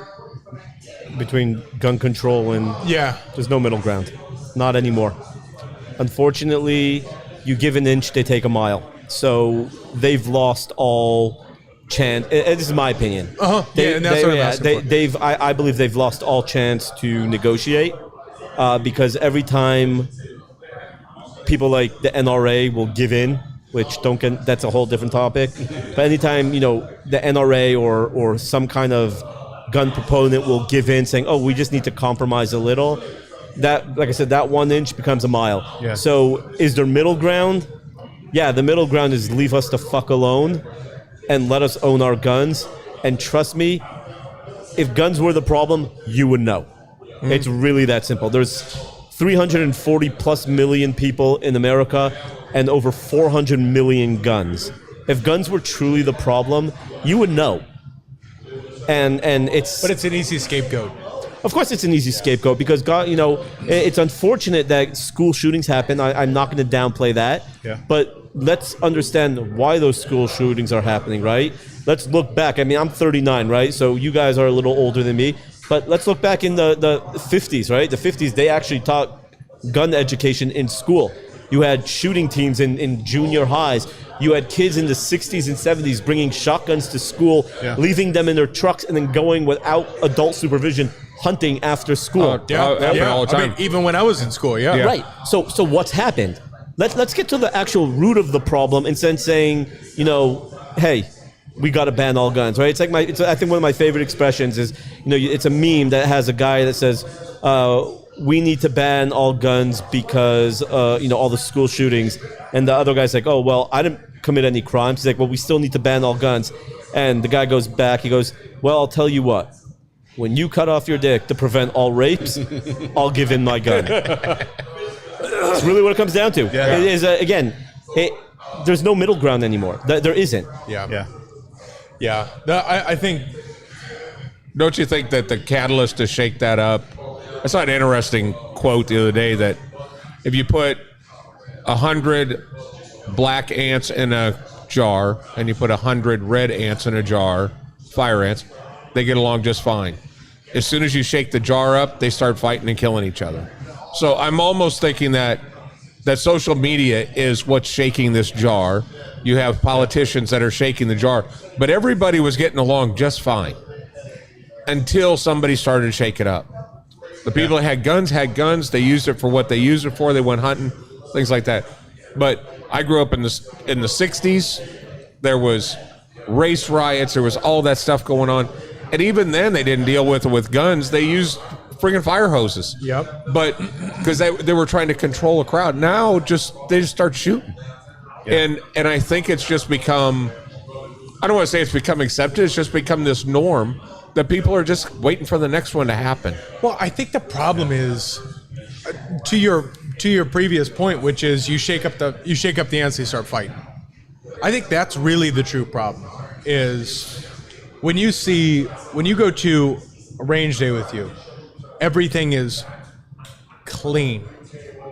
Between gun control and there's no middle ground, not anymore. Unfortunately, you give an inch, they take a mile. So they've lost all chance. This is my opinion. And that's what I'm asking for. I believe they've lost all chance to negotiate because every time people like the NRA will give in, which that's a whole different topic. But anytime the NRA or some kind of gun proponent will give in, saying, "Oh, we just need to compromise a little," that, like I said, that 1 inch becomes a mile. Yeah. So is there middle ground? Yeah, the middle ground is leave us the fuck alone and let us own our guns. And trust me, if guns were the problem, you would know. It's really that simple. There's 340 plus million people in America and over 400 million guns. If guns were truly the problem, you would know. And it's... But it's an easy scapegoat. Of course it's an easy scapegoat because, God, it's unfortunate that school shootings happen. I'm not going to downplay that. Yeah. But let's understand why those school shootings are happening, right? Let's look back. I mean, I'm 39, right? So you guys are a little older than me. But let's look back in the 50s, right? The 50s, they actually taught gun education in school. You had shooting teams in junior highs. You had kids in the 60s and 70s bringing shotguns to school, leaving them in their trucks, and then going without adult supervision hunting after school. All the time. I mean, even when I was in school, Right. So what's happened? Let's get to the actual root of the problem instead of saying, hey, we got to ban all guns, right? It's like I think one of my favorite expressions is, it's a meme that has a guy that says, we need to ban all guns because, all the school shootings. And the other guy's like, oh, well, I didn't commit any crimes. He's like, well, we still need to ban all guns. And the guy goes back, he goes, well, I'll tell you what. When you cut off your dick to prevent all rapes, I'll give in my gun. That's really what it comes down to. Yeah. It is, there's no middle ground anymore. There isn't. Yeah. I think... Don't you think that the catalyst to shake that up? I saw an interesting quote the other day that if you put 100 black ants in a jar and you put 100 red ants in a jar, fire ants, they get along just fine. As soon as you shake the jar up, they start fighting and killing each other. So I'm almost thinking that social media is what's shaking this jar. You have politicians that are shaking the jar, but everybody was getting along just fine until somebody started to shake it up. The people that had guns. They used it for what they used it for. They went hunting, things like that. But I grew up in the 60s. There was race riots. There was all that stuff going on. And even then, they didn't deal with it with guns. They used friggin' fire hoses. Yep. But because they were trying to control a crowd. Now, they just start shooting. Yeah. And I think it's just become, I don't want to say it's become accepted. It's just become this norm that people are just waiting for the next one to happen. Well, I think the problem is, to your previous point, which is you shake up the ants, they start fighting. I think that's really the true problem. Is when you go to a range day with you, everything is clean,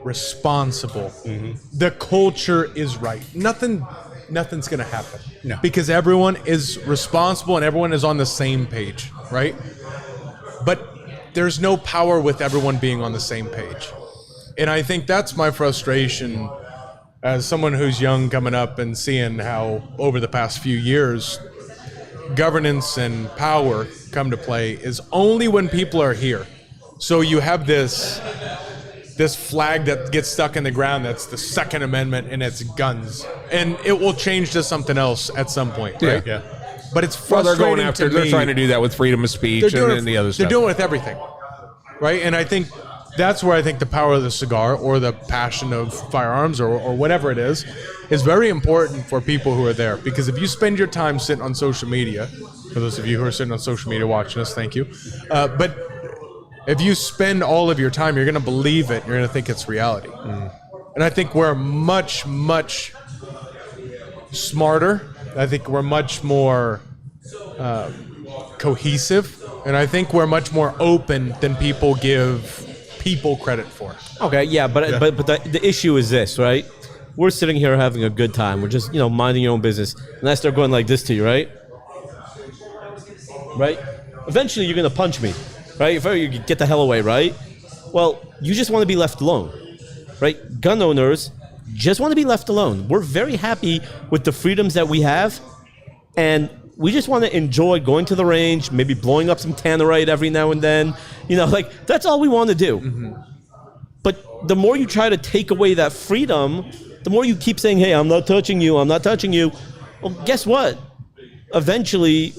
responsible. Mm-hmm. The culture is right. Nothing's going to happen. No. Because everyone is responsible and everyone is on the same page, right? But there's no power with everyone being on the same page. And I think that's my frustration as someone who's young coming up and seeing how over the past few years governance and power come to play is only when people are here. So you have this flag that gets stuck in the ground that's the Second Amendment and it's guns. And it will change to something else at some point, right? Yeah. But it's frustrating they're trying to do that with freedom of speech and the other stuff. They're doing it with everything, right? And I think that's where I think the power of the cigar or the passion of firearms or whatever it is very important for people who are there. Because if you spend your time sitting on social media, for those of you who are sitting on social media watching us, thank you. But if you spend all of your time, you're going to believe it. You're going to think it's reality. And I think we're much, much smarter. I think we're much more cohesive. And I think we're much more open than people give people credit for. Okay, yeah, but the issue is this, right? we're sitting here having a good time. We're just, minding your own business. And I start going like this to you, right? Right? Eventually, you're going to punch me, right? If you get the hell away, right? Well, you just want to be left alone, right? Gun owners just want to be left alone. We're very happy with the freedoms that we have, and we just want to enjoy going to the range, maybe blowing up some tannerite every now and then. That's all we want to do. Mm-hmm. But the more you try to take away that freedom, the more you keep saying, hey, I'm not touching you, I'm not touching you. Well, guess what? Eventually,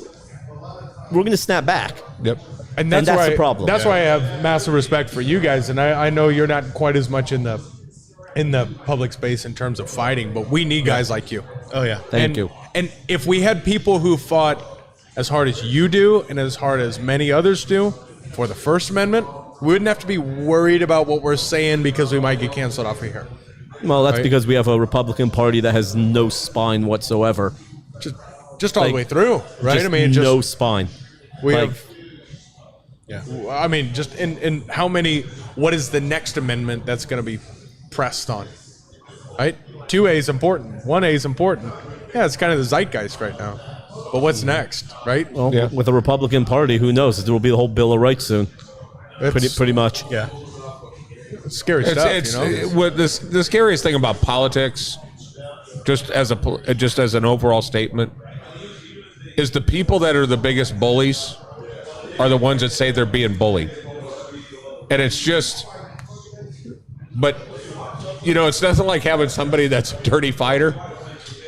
we're going to snap back. Yep. And that's the problem. That's why I have massive respect for you guys. And I know you're not quite as much in the public space in terms of fighting, but we need guys like you. Oh, yeah. Thank you. And if we had people who fought as hard as you do and as hard as many others do for the First Amendment, we wouldn't have to be worried about what we're saying because we might get canceled off of here. Well, that's because we have a Republican Party that has no spine whatsoever. Just all the way through, right? No spine. We have... Yeah. I mean, just in how many... What is the next amendment that's going to be pressed on? Right? 2A is important. 1A is important. Yeah, it's kind of the zeitgeist right now. But what's next, right? Well, with the Republican Party, who knows? There will be the whole Bill of Rights soon. Pretty much. Yeah. It's scary stuff, What the scariest thing about politics, just as an overall statement, is the people that are the biggest bullies are the ones that say they're being bullied. And it's just... But, it's nothing like having somebody that's a dirty fighter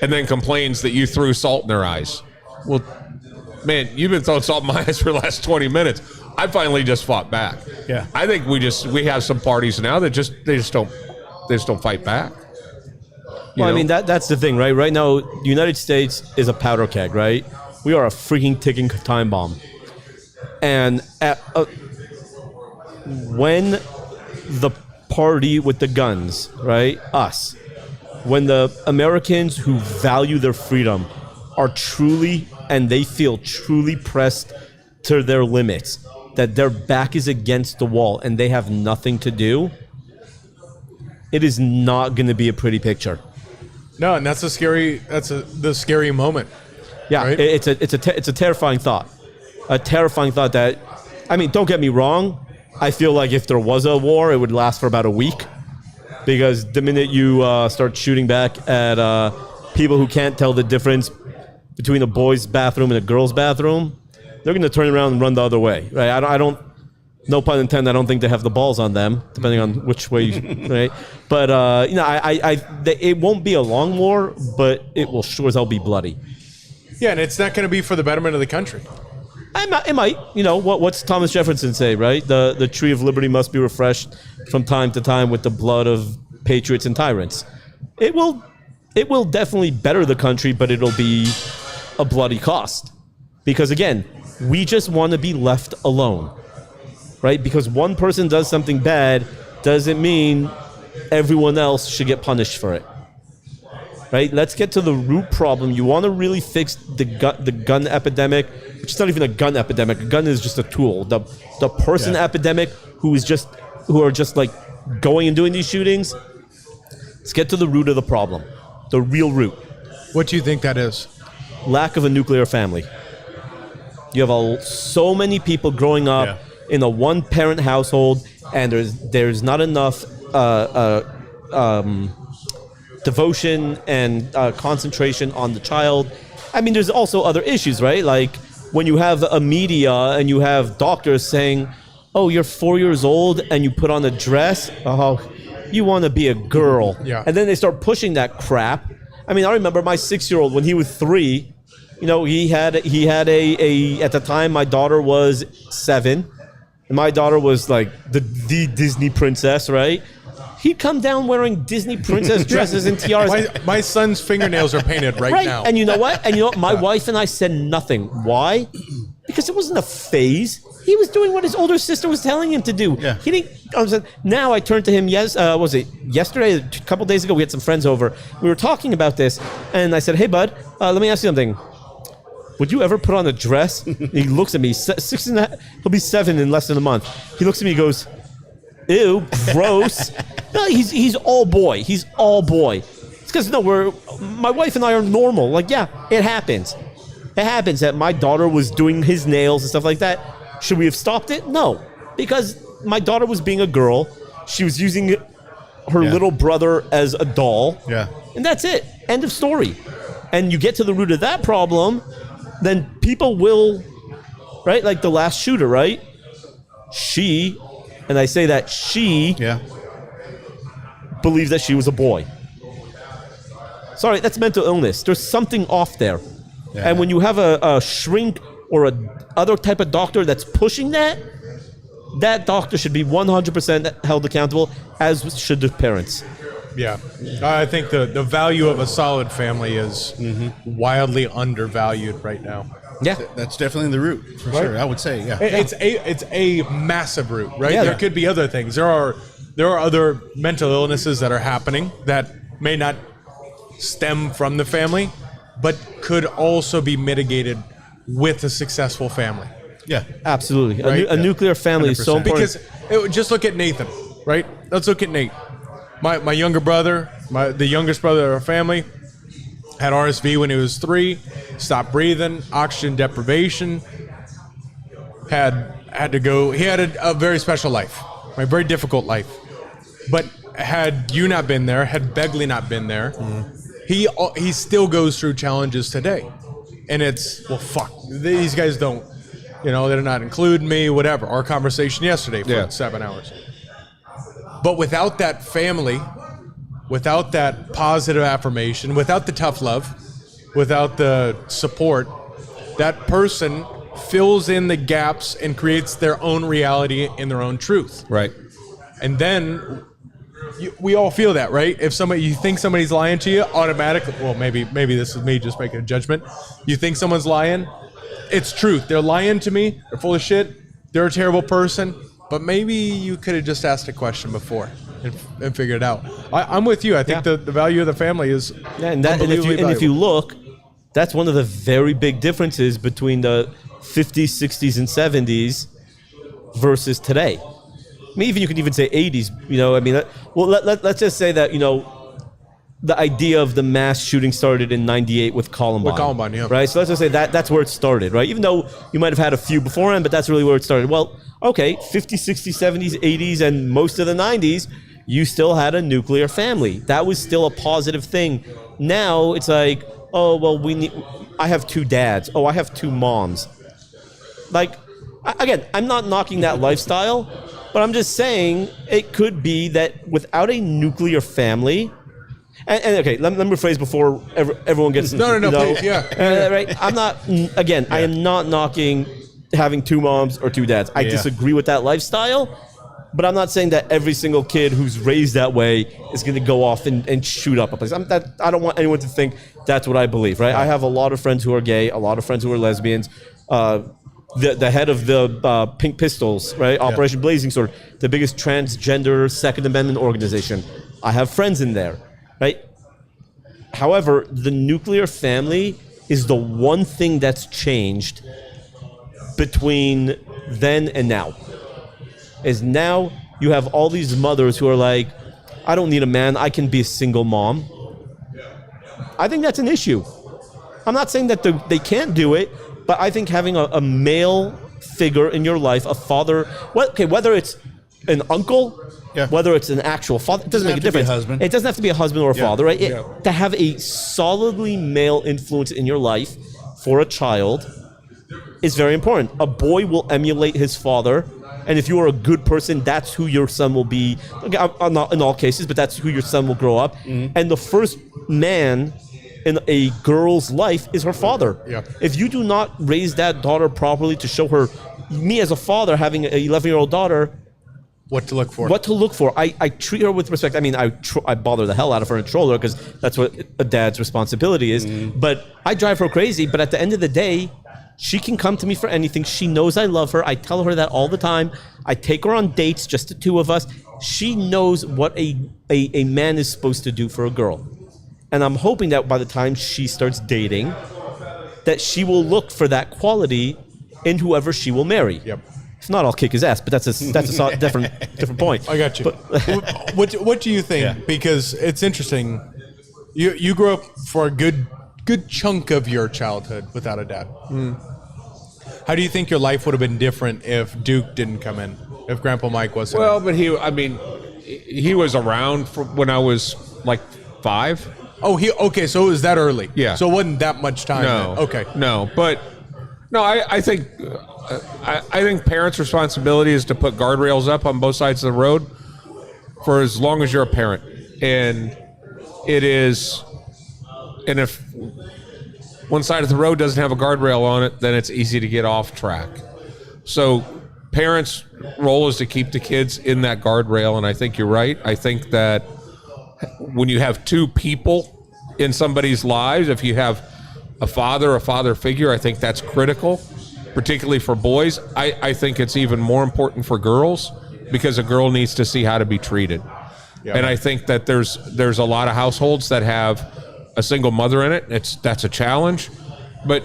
and then complains that you threw salt in their eyes. Well, man, you've been throwing salt in my eyes for the last 20 minutes. I finally just fought back. Yeah. I think we have some parties now that they just don't fight back. Well, I mean, that's the thing, right? Right now, the United States is a powder keg, right? We are a freaking ticking time bomb. And when the party with the guns, right, us, when the Americans who value their freedom are truly, and they feel truly pressed to their limits, that their back is against the wall and they have nothing to do, it is not going to be a pretty picture. No, and that's the scary moment. Yeah, right? it's a terrifying thought. A terrifying thought that, I mean, don't get me wrong, I feel like if there was a war, it would last for about a week. Because the minute you start shooting back at people who can't tell the difference between a boy's bathroom and a girl's bathroom, they're going to turn around and run the other way, right? I don't, no pun intended, I don't think they have the balls on them, depending on which way, right? But, it won't be a long war, but it will sure as hell be bloody. Yeah, and it's not going to be for the betterment of the country. It might. What's Thomas Jefferson say, right? The tree of liberty must be refreshed from time to time with the blood of patriots and tyrants. It will definitely better the country, but it'll be a bloody cost. Because again, we just want to be left alone, right? Because one person does something bad doesn't mean everyone else should get punished for it. Right? Let's get to the root problem. You want to really fix the gun epidemic, which is not even a gun epidemic. A gun is just a tool. The person epidemic who are just like going and doing these shootings. Let's get to the root of the problem. The real root. What do you think that is? Lack of a nuclear family. You have so many people growing up in a one-parent household, and there's not enough devotion and concentration on the child. I mean, there's also other issues, right? Like when you have a media and you have doctors saying, "Oh, you're 4 years old and you put on a dress. Oh, you want to be a girl." Yeah. And then they start pushing that crap. I mean, I remember my 6-year-old when he was 3. He had a at the time my daughter was 7, and my daughter was like the Disney princess, right? He'd come down wearing Disney princess dresses and tiaras. My son's fingernails are painted right now. And you know what? My wife and I said nothing. Why? Because it wasn't a phase. He was doing what his older sister was telling him to do. Yeah. He didn't. Now I turned to him. Was it yesterday? A couple days ago, we had some friends over. We were talking about this, and I said, "Hey, bud, let me ask you something. Would you ever put on a dress?" He looks at me. 6 and a half. He'll be 7 in less than a month. He looks at me. He goes, "Ew, gross." No, he's all boy. He's all boy. It's because my wife and I are normal. Like, yeah, it happens. It happens that my daughter was doing his nails and stuff like that. Should we have stopped it? No, because my daughter was being a girl. She was using her little brother as a doll. Yeah. And that's it. End of story. And you get to the root of that problem, then people will, right? Like the last shooter, right? She, and I say that she believes that she was a boy. Sorry, that's mental illness. There's something off there. Yeah. And when you have a shrink or a other type of doctor that's pushing that doctor should be 100% held accountable, as should the parents. Yeah. I think the value of a solid family is wildly undervalued right now. Yeah. That's definitely the root, for sure, I would say, yeah. It's a massive root, right? Yeah, there could be other things. There are other mental illnesses that are happening that may not stem from the family, but could also be mitigated with a successful family. Yeah, absolutely. Right? A nuclear family 100%. Is so important. Because just look at Nathan, right? Let's look at Nate. My younger brother, the youngest brother of our family, had RSV when he was 3, stopped breathing, oxygen deprivation, had to go. He had a very special life, a very difficult life. But had you not been there, had Begley not been there, he still goes through challenges today. And it's, well, fuck, these guys don't, they're not including me, whatever. Our conversation yesterday for 7 hours. But without that family, without that positive affirmation, without the tough love, without the support, that person fills in the gaps and creates their own reality and their own truth. Right. And then we all feel that, right? If you think somebody's lying to you, automatically, well, maybe this is me just making a judgment. You think someone's lying, it's truth. They're lying to me. They're full of shit. They're a terrible person. But maybe you could have just asked a question before and figured it out. I'm with you. I think the value of the family is unbelievably valuable. And if you look, that's one of the very big differences between the 50s, 60s, and 70s versus today. I mean, you could even say 80s. Let's just say that, the idea of the mass shooting started in 98 with Columbine. Yeah. Right? So let's just say that's where it started, right? Even though you might have had a few beforehand, but that's really where it started. Well, okay, 50s, 60s, 70s, 80s, and most of the 90s, you still had a nuclear family. That was still a positive thing. Now it's like, oh, well, I have 2 dads. Oh, I have 2 moms. Like, again, I'm not knocking that lifestyle, but I'm just saying it could be that without a nuclear family, and okay, let me rephrase before everyone gets... No, please, yeah. Right? I'm not, again, I am not knocking having 2 moms or 2 dads. I disagree with that lifestyle, but I'm not saying that every single kid who's raised that way is going to go off and shoot up a place. I don't want anyone to think that's what I believe, right? I have a lot of friends who are gay, a lot of friends who are lesbians. The head of the Pink Pistols, right? Operation Blazing Sword, the biggest transgender Second Amendment organization. I have friends in there, right? However, the nuclear family is the one thing that's changed between then and now. Is now you have all these mothers who are like, I don't need a man, I can be a single mom. I think that's an issue. I'm not saying that they can't do it, but I think having a male figure in your life, a father, whether it's an uncle, whether it's an actual father, it doesn't make a difference. It doesn't have to be a husband or a father, right? To have a solidly male influence in your life for a child is very important. A boy will emulate his father, and if you are a good person, that's who your son will be. Not in all cases, but that's who your son will grow up. Mm-hmm. And the first man in a girl's life is her father. Yeah. If you do not raise that daughter properly to show her, me as a father having an 11-year-old daughter, what to look for. I treat her with respect. I mean, I bother the hell out of her and troll her because that's what a dad's responsibility is. Mm-hmm. But I drive her crazy. But at the end of the day, she can come to me for anything. She knows I love her. I tell her that all the time. I take her on dates, just the 2 of us. She knows what a man is supposed to do for a girl. And I'm hoping that by the time she starts dating, that she will look for that quality in whoever she will marry. Yep. If not, I'll kick his ass. But that's a different point. I got you. But what do you think? Yeah. Because it's interesting. You grew up for a good chunk of your childhood without a dad. How do you think your life would have been different if Duke didn't come in? If Grandpa Mike wasn't? Well, but he was around when I was like 5. Oh, okay. So it was that early. Yeah. So it wasn't that much time. No. Then. Okay. No, but no, I think parents' responsibility is to put guardrails up on both sides of the road for as long as you're a parent, and it is. And if one side of the road doesn't have a guardrail on it, then it's easy to get off track. So parents' role is to keep the kids in that guardrail, and I think you're right. I think that when you have two people in somebody's lives, if you have a father figure, I think that's critical, particularly for boys. I think it's even more important for girls because a girl needs to see how to be treated. Yeah. And I think that there's a lot of households that have a single mother in it. That's a challenge, but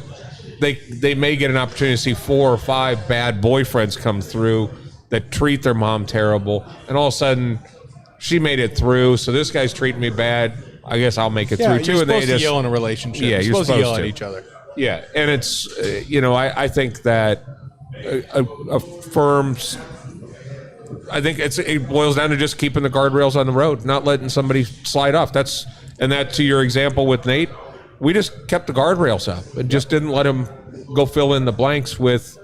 they may get an opportunity to see 4 or 5 bad boyfriends come through that treat their mom terrible, and all of a sudden she made it through, so this guy's treating me bad. I guess I'll make it through too. You're And they supposed to yell in a relationship. Yeah, you're supposed to yell to at each other. Yeah, and it's I think that a firm's. I think it boils down to just keeping the guardrails on the road, not letting somebody slide off. That to your example with Nate, we just kept the guardrails up and just didn't let him go fill in the blanks with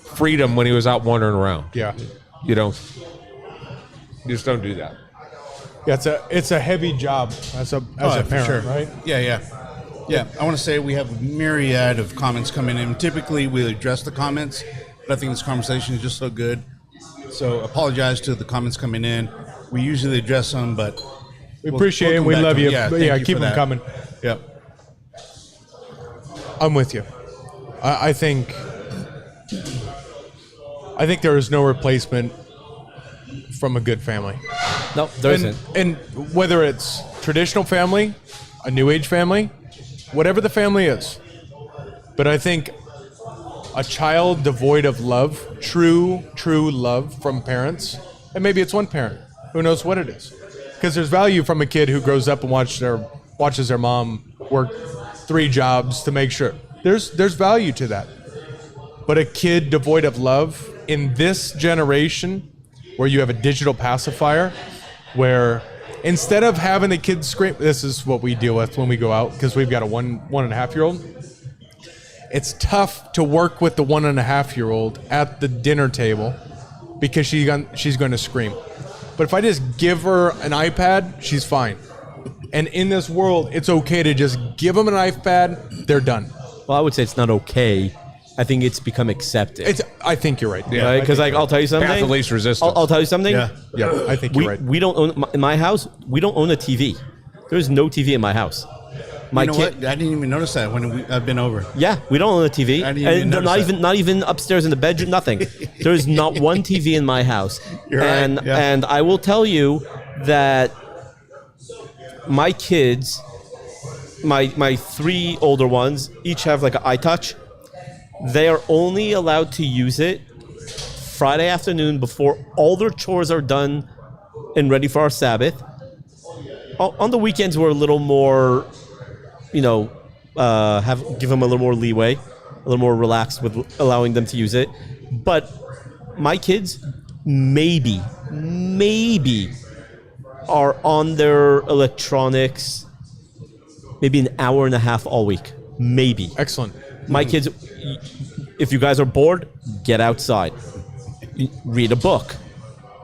freedom when he was out wandering around. Yeah, you just don't do that. Yeah, it's a heavy job as a parent, sure. right? Yeah. I want to say we have a myriad of comments coming in. Typically, we address the comments, but I think this conversation is just so good. So apologize to the comments coming in. We usually address them, but we appreciate it. We love you. Yeah, keep them coming. Yep. I'm with you. I think there is no replacement from a good family. No, there isn't. And whether it's traditional family, a new age family, whatever the family is. But I think a child devoid of love, true love from parents, and maybe it's one parent, who knows what it is. Because there's value from a kid who grows up and watches their mom work 3 jobs to make sure. There's value to that. But a kid devoid of love in this generation, where you have a digital pacifier, where instead of having the kids scream, this is what we deal with when we go out, because we've got a 1.5-year-old. It's tough to work with the 1.5-year-old at the dinner table because she's going to scream. But if I just give her an iPad, she's fine. And in this world, it's okay to just give them an iPad, they're done. Well, I would say it's not okay. I think it's become accepted. I think you're right. Yeah, because I'll tell you something. Path of least resistance. I'll tell you something. Yeah, I think you're right. We don't own, in my house, we don't own a TV. There's no TV in my house. What? I didn't even notice that when I've been over. Yeah, we don't own a TV. I didn't even notice that. Not even upstairs in the bedroom. Nothing. There's not one TV in my house. You're right. Yeah. And I will tell you that my kids, my 3 older ones, each have like an iTouch. They are only allowed to use it Friday afternoon before all their chores are done and ready for our Sabbath. On the weekends, we're a little more, give them a little more leeway, a little more relaxed with allowing them to use it. But my kids maybe are on their electronics maybe an hour and a half all week. Maybe. Excellent. My kids, if you guys are bored, get outside. Read a book.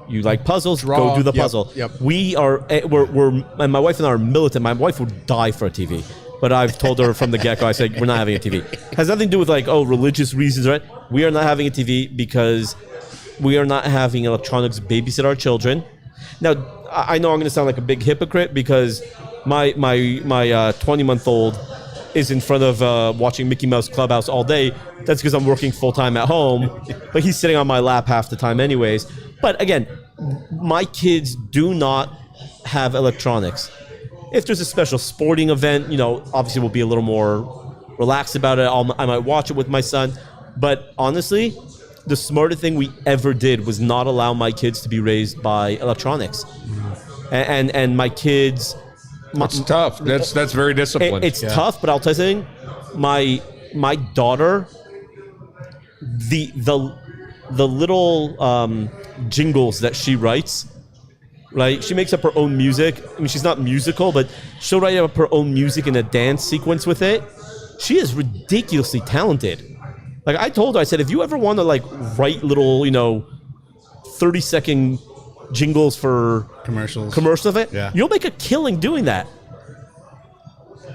You like puzzles? Go do the puzzle. Yep. We're and my wife and I are militant. My wife would die for a TV, but I've told her from the get-go. I said we're not having a TV. Has nothing to do with religious reasons, right? We are not having a TV because we are not having electronics babysit our children. Now I know I'm going to sound like a big hypocrite because my 20-month-old is in front of watching Mickey Mouse Clubhouse all day. That's because I'm working full-time at home, but he's sitting on my lap half the time anyways. But again, my kids do not have electronics. If there's a special sporting event, obviously we'll be a little more relaxed about it. I might watch it with my son. But honestly, the smartest thing we ever did was not allow my kids to be raised by electronics. And my kids It's tough. That's very disciplined. It's tough, but I'll tell you something. My daughter, the little jingles that she writes, right? She makes up her own music. I mean, she's not musical, but she'll write up her own music in a dance sequence with it. She is ridiculously talented. Like I told her, I said, if you ever want to like write little, 30-second jingles for Commercials of it, you'll make a killing doing that.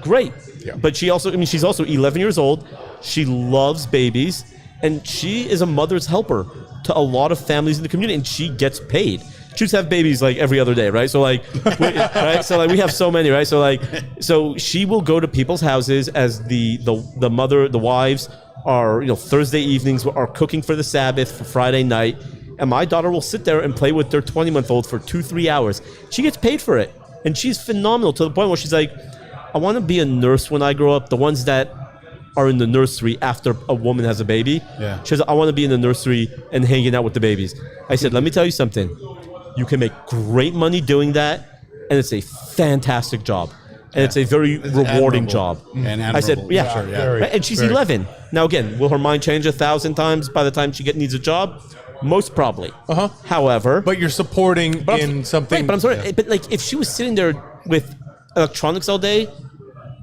Great. Yeah. But she's also 11 years old. She loves babies, and she is a mother's helper to a lot of families in the community, and she gets paid. She used to have babies like every other day, right? So like, we have so many, right? So she will go to people's houses as the wives are, Thursday evenings are cooking for the Sabbath for Friday night, and my daughter will sit there and play with their 20-month-old for 2-3 hours. She gets paid for it, and she's phenomenal to the point where she's like, I want to be a nurse when I grow up. The ones that are in the nursery after a woman has a baby. Yeah. She says, I want to be in the nursery and hanging out with the babies. I said, let me tell you something. You can make great money doing that, and it's a fantastic job. And it's a very rewarding job. And I said, admirable. Sure, Very, and she's 11. Now, again, will her mind change 1,000 times by the time she needs a job? Most probably. However. But you're supporting in something. Right, but I'm sorry. But like, if she was sitting there with electronics all day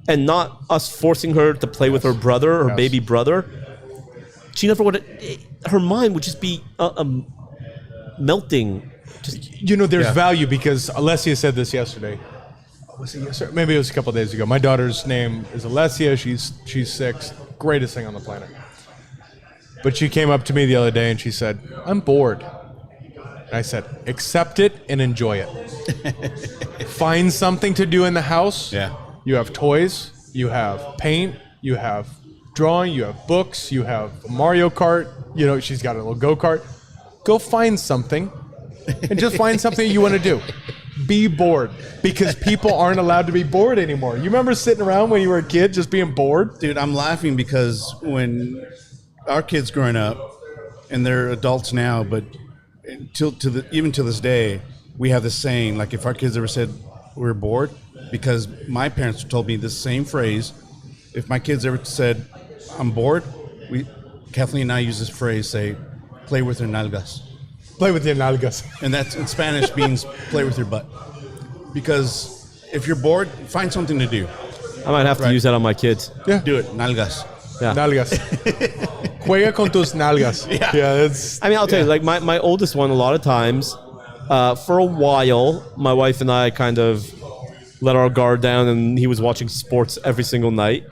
and not us forcing her to play with her brother, her baby brother, she never would. Her mind would just be melting. There's value because Alessia said this yesterday. Was it yesterday? Maybe it was a couple of days ago. My daughter's name is Alessia. She's 6. Greatest thing on the planet. But she came up to me the other day and she said, I'm bored. And I said, accept it and enjoy it. Find something to do in the house. Yeah. You have toys. You have paint. You have drawing. You have books. You have Mario Kart. She's got a little go-kart. Go find something and just find something you want to do. Be bored, because people aren't allowed to be bored anymore. You remember sitting around when you were a kid just being bored? Dude, I'm laughing because when our kids growing up, and they're adults now, but even to this day, we have this saying, like if our kids ever said we're bored, because my parents told me this same phrase. If my kids ever said, I'm bored, Kathleen and I use this phrase, say, play with your nalgas. Play with your nalgas. And that's in Spanish means play with your butt. Because if you're bored, find something to do. I might have to use that on my kids. Yeah. Do it. Nalgas. Yeah. Nalgas. Juega con tus nalgas. Yeah, that's... I mean, I'll tell you, like my oldest one, a lot of times, for a while, my wife and I kind of let our guard down, and he was watching sports every single night.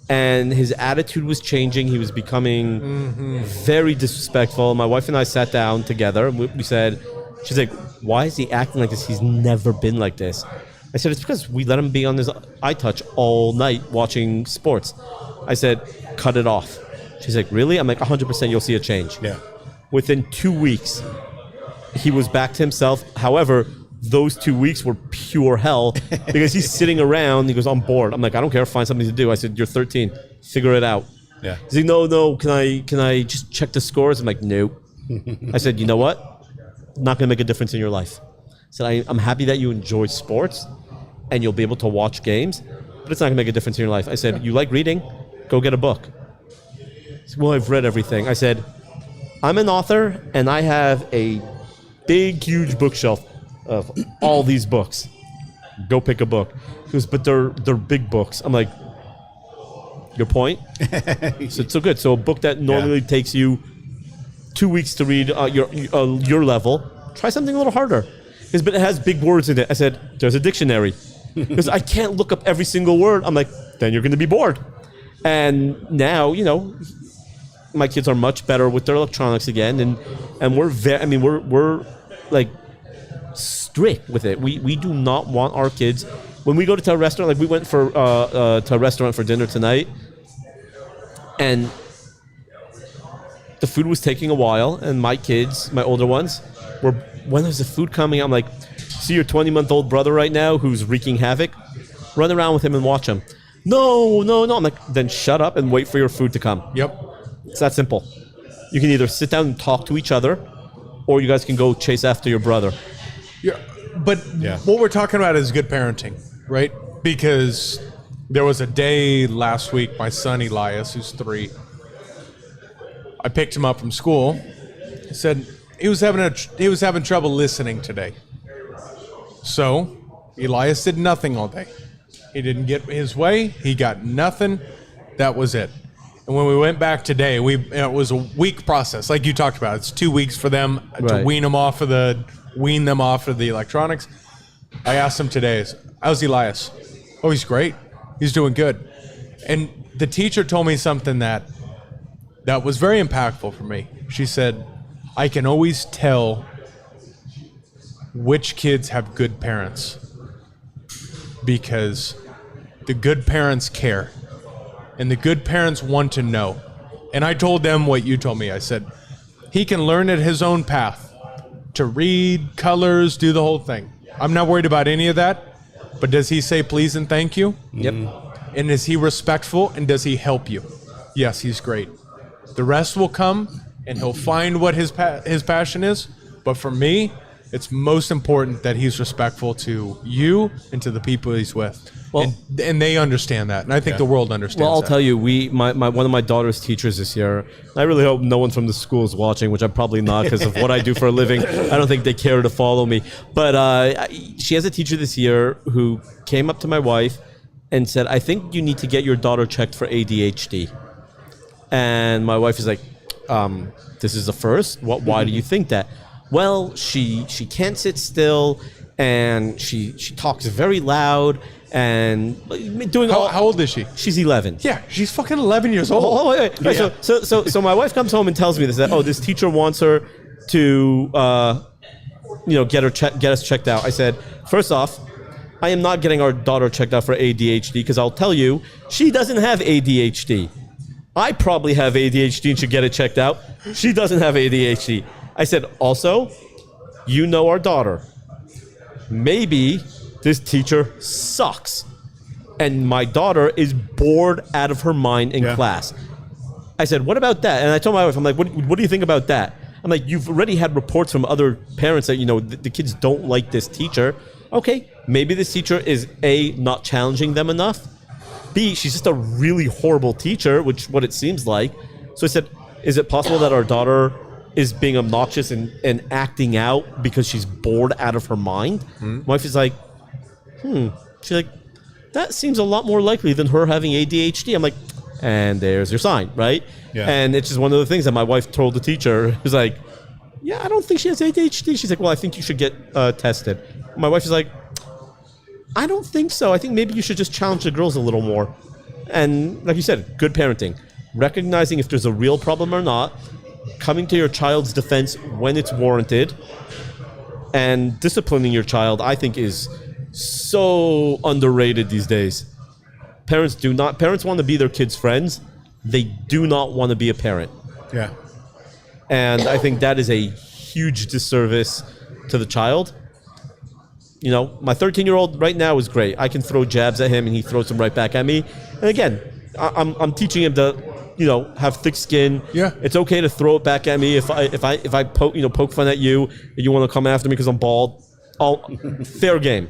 And his attitude was changing. He was becoming very disrespectful. My wife and I sat down together, and we said, she's like, why is he acting like this? He's never been like this. I said, it's because we let him be on his iTouch all night watching sports. I said, cut it off. She's like, really? I'm like, 100% you'll see a change. Yeah. Within 2 weeks, he was back to himself. However, those 2 weeks were pure hell because he's sitting around. He goes, I'm bored. I'm like, I don't care. Find something to do. I said, you're 13. Figure it out. Yeah. He's like, no. Can I just check the scores? I'm like, no. I said, you know what? Not going to make a difference in your life. I said, I'm happy that you enjoy sports and you'll be able to watch games, but it's not going to make a difference in your life. I said, you like reading? Go get a book. He said, well, I've read everything. I said, I'm an author and I have a big, huge bookshelf of all these books. Go pick a book. He goes, but they're big books. I'm like, your point? So good. So a book that normally takes you 2 weeks to read your level, try something a little harder. But it has big words in it. I said, there's a dictionary. Because I can't look up every single word. I'm like, then you're going to be bored. And now, my kids are much better with their electronics again, and we're like strict with it. We do not want our kids, when we go to a restaurant, like we went to a restaurant for dinner tonight, and the food was taking a while, and my kids, my older ones, were, when is the food coming? I'm like, see your 20-month-old brother right now who's wreaking havoc? Run around with him and watch him. No. I'm like, then shut up and wait for your food to come. Yep. It's that simple. You can either sit down and talk to each other, or you guys can go chase after your brother. Yeah. But what we're talking about is good parenting, right? because there was a day last week, my son Elias, who's 3, I picked him up from school. He said he was having trouble listening today. So Elias did nothing all day. He didn't get his way. He got nothing. That was it. And when we went back today, it was a week process, like you talked about. It's 2 weeks for them to wean them off of the electronics. I asked him today, how's Elias? Oh, he's great. He's doing good. And the teacher told me something that was very impactful for me. She said, I can always tell which kids have good parents because the good parents care and the good parents want to know. And I told them what you told me. I said, he can learn at his own path to read, colors, do the whole thing. I'm not worried about any of that. But does he say please and thank you? Yep. And is he respectful and does he help you? Yes, he's great. The rest will come and he'll find what his passion is. But for me, it's most important that he's respectful to you and to the people he's with. Well, and they understand that. And I think the world understands that. Well, I'll tell you, one of my daughter's teachers this year, I really hope no one from the school is watching, which I'm probably not because of what I do for a living. I don't think they care to follow me. But she has a teacher this year who came up to my wife and said, I think you need to get your daughter checked for ADHD. And my wife is like, this is the first? Why do you think that? Well, she can't sit still, and she talks very loud, and doing how old is she? She's 11. Yeah, she's fucking 11 years old. Oh, wait. Yeah. So my wife comes home and tells me this, that this teacher wants her to get us checked out. I said, first off, I am not getting our daughter checked out for ADHD because I'll tell you, she doesn't have ADHD. I probably have ADHD and should get it checked out. She doesn't have ADHD. I said, also, you know our daughter. Maybe this teacher sucks. And my daughter is bored out of her mind in class. I said, what about that? And I told my wife, I'm like, what do you think about that? I'm like, you've already had reports from other parents that, the kids don't like this teacher. Okay, maybe this teacher is A, not challenging them enough. B, she's just a really horrible teacher, which what it seems like. So I said, is it possible that our daughter is being obnoxious and acting out because she's bored out of her mind? My wife is like, She's like, that seems a lot more likely than her having ADHD. I'm like, and there's your sign, right? Yeah. And it's just one of the things that my wife told the teacher. Who's like, yeah, I don't think she has ADHD. She's like, well, I think you should get tested. My wife is like, I don't think so. I think maybe you should just challenge the girls a little more. And like you said, good parenting. Recognizing if there's a real problem or not, coming to your child's defense when it's warranted, and disciplining your child, I think, is so underrated these days. Parents want to be their kids' friends. They do not want to be a parent. Yeah. And I think that is a huge disservice to the child. My 13-year-old right now is great. I can throw jabs at him and he throws them right back at me. And again, I'm teaching him to, have thick skin. Yeah. It's okay to throw it back at me if I poke fun at you and you want to come after me because I'm bald. Fair game.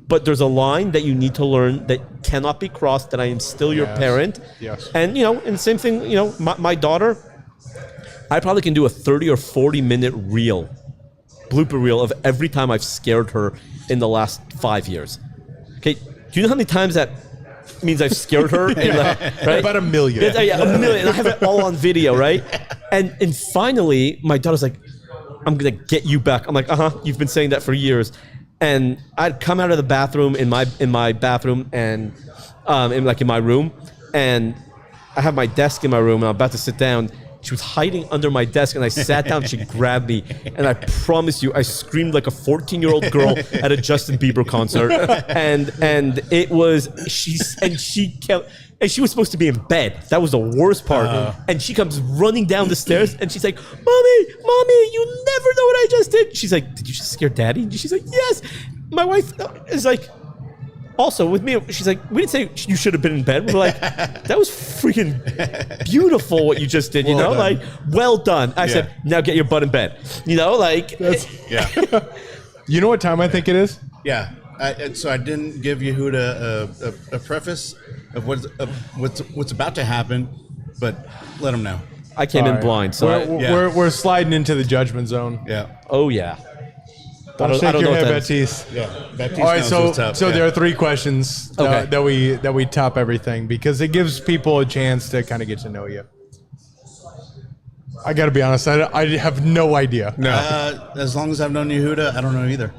But there's a line that you need to learn that cannot be crossed, that I am still your parent. Yes. And, and same thing, my daughter, I probably can do a 30 or 40 minute blooper reel of every time I've scared her in the last 5 years. Okay. Do you know how many times that means I've scared her? Right? About 1 million. Yeah, 1 million. And I have it all on video, right? And finally, my daughter's like, I'm going to get you back. I'm like, you've been saying that for years. And I'd come out of the bathroom in my bathroom and in my room, and I have my desk in my room and I'm about to sit down. She was hiding under my desk and I sat down and she grabbed me, and I promise you, I screamed like a 14-year-old girl at a Justin Bieber concert. And it was, she was supposed to be in bed. That was the worst part. And she comes running down the stairs and she's like, Mommy, you never know what I just did. She's like, did you just scare Daddy? And she's like, yes. My wife is like, also with me, she's like, we didn't say you should have been in bed. We're like, that was freaking beautiful what you just did, well done. I said, now get your butt in bed. You know what time I think it is? Yeah. So I didn't give Yehuda a preface of what's about to happen, but let him know. I came in blind, so We're sliding into the judgment zone. Yeah. oh yeah. Don't shake your head, Baptiste. Yeah. Baptiste All right, knows so what's up. so Yeah. there are 3 questions Okay. that we top everything because it gives people a chance to kind of get to know you. I got to be honest, I have no idea. No. As long as I've known Yehuda, I don't know either.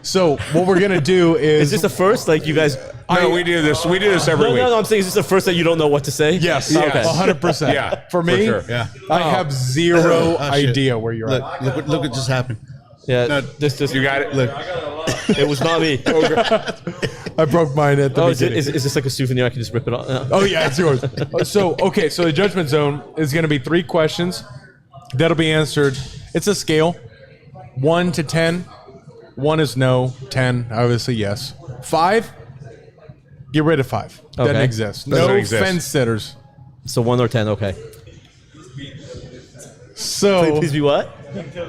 So what we're gonna do is Is this the first? Like you guys? No, we do this. We do this every week. No. I'm saying is this the first that you don't know what to say? yes, Yes. okay, 100%. Yeah, for me, for sure. Yeah. I have zero Oh, shit. idea where you're at. Look what just happened. Yeah. No, This You got it. Look. It was not me. I broke mine at the Oh, is beginning. this like a souvenir? I can just rip it off. Oh yeah, it's yours. So the judgment zone is going to be 3 questions that'll be answered. It's a scale, 1 to 10. 1 is no, 10 obviously yes. 5, get rid of 5. Doesn't Okay. exist. Doesn't No exist. fence sitters. So 1 or 10. Okay. So Please be what?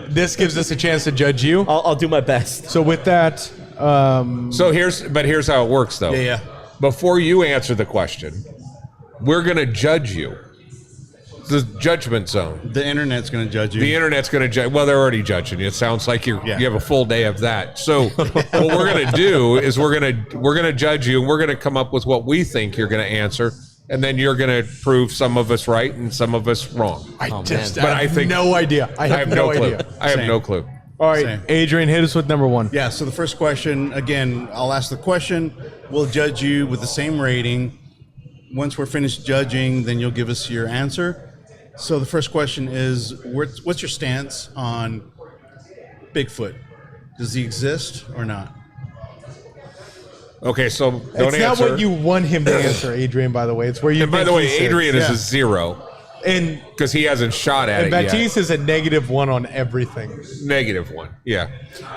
this gives us a chance to judge you. I'll do my best. So with that, So here's how it works though. Yeah. Before you answer the question, we're gonna judge you. The judgment zone. The internet's going to judge you. The internet's going to judge. Well, they're already judging you. It sounds like you have a full day of that. So what we're going to do is we're going to judge you, and we're going to come up with what we think you're going to answer, and then you're going to prove some of us right and some of us wrong. I man. just But I I think- no idea. I have no clue. idea. I have Same. no clue. All right, Same. Adrian, hit us with number 1. Yeah, so the first question, again, I'll ask the question. We'll judge you with the same rating. Once we're finished judging, then you'll give us your answer. So the first question is, what's your stance on Bigfoot? Does he exist or not? Okay, so don't It's not answer. what you want him to answer, Adrian. By the way, it's where you. And by think the way, he sits. Adrian is Yeah. a 0 and because he hasn't shot at and it yet. Baptiste is a -1 on everything. -1. Yeah,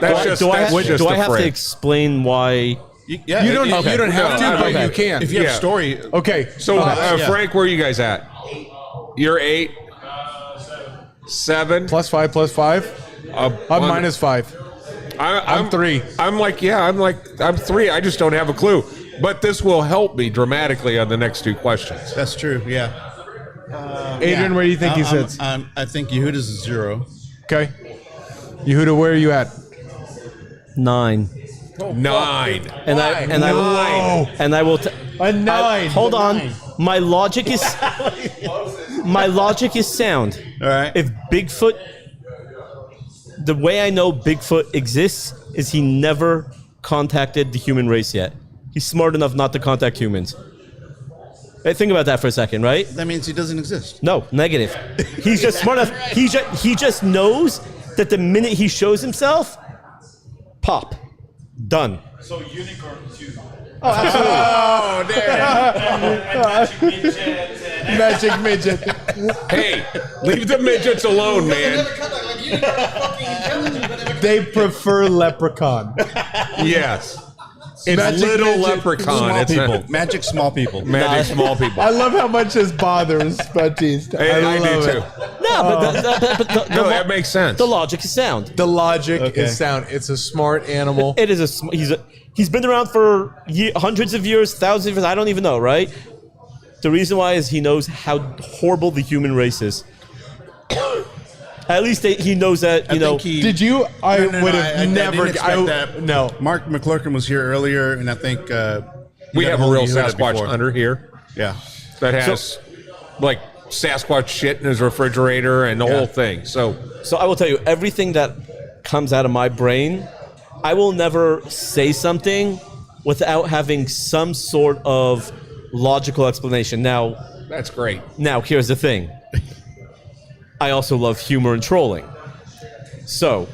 that's just do I that's just do I a have to frame. explain why? Yeah, You don't if- you don't have No, to, but okay. you can. If you have Yeah. a story, Okay, So, yeah. Frank, where are you guys at? You're 8, 7. +5, +5. I'm -5. I'm 3. I'm 3. I just don't have a clue. But this will help me dramatically on the next 2 questions. that's true. Yeah. Adrian, where do you think he I'm- sits? I think Yehuda's a 0. Okay, Yehuda, where are you at? 9. 9. And I will. A 9. Hold on. My logic is sound. All right. If Bigfoot, the way I know Bigfoot exists is he never contacted the human race yet. He's smart enough not to contact humans. Hey, think about that for a second, right? That means he doesn't exist. No, negative. He's just smart enough. He just knows that the minute he shows himself, pop, done. So unicorn too. Oh, absolutely. Magic midget. Hey, leave the midgets alone, man. They prefer leprechaun. Yes. It's Magic little midget. leprechaun. Small It's people. a Magic small people. magic small people. I love how much this bothers Baptiste. I love do it. too. No, but No, that makes sense. the logic is sound. The logic Okay. is sound. It's a smart animal. It is he's been around for hundreds of years, thousands of years. I don't even know, right? The reason why is he knows how horrible the human race is. At least he knows that, you know. Did you? I No, would I have never. didn't expect that. No. Mark McClurkin was here earlier, and I think We got have a hold real of Yehuda Sasquatch before. hunter here Yeah. that has like Sasquatch shit in his refrigerator and the whole thing. So So I will tell you, everything that comes out of my brain, I will never say something without having some sort of logical explanation. that's great. Now here's the thing. I also love humor and trolling. So,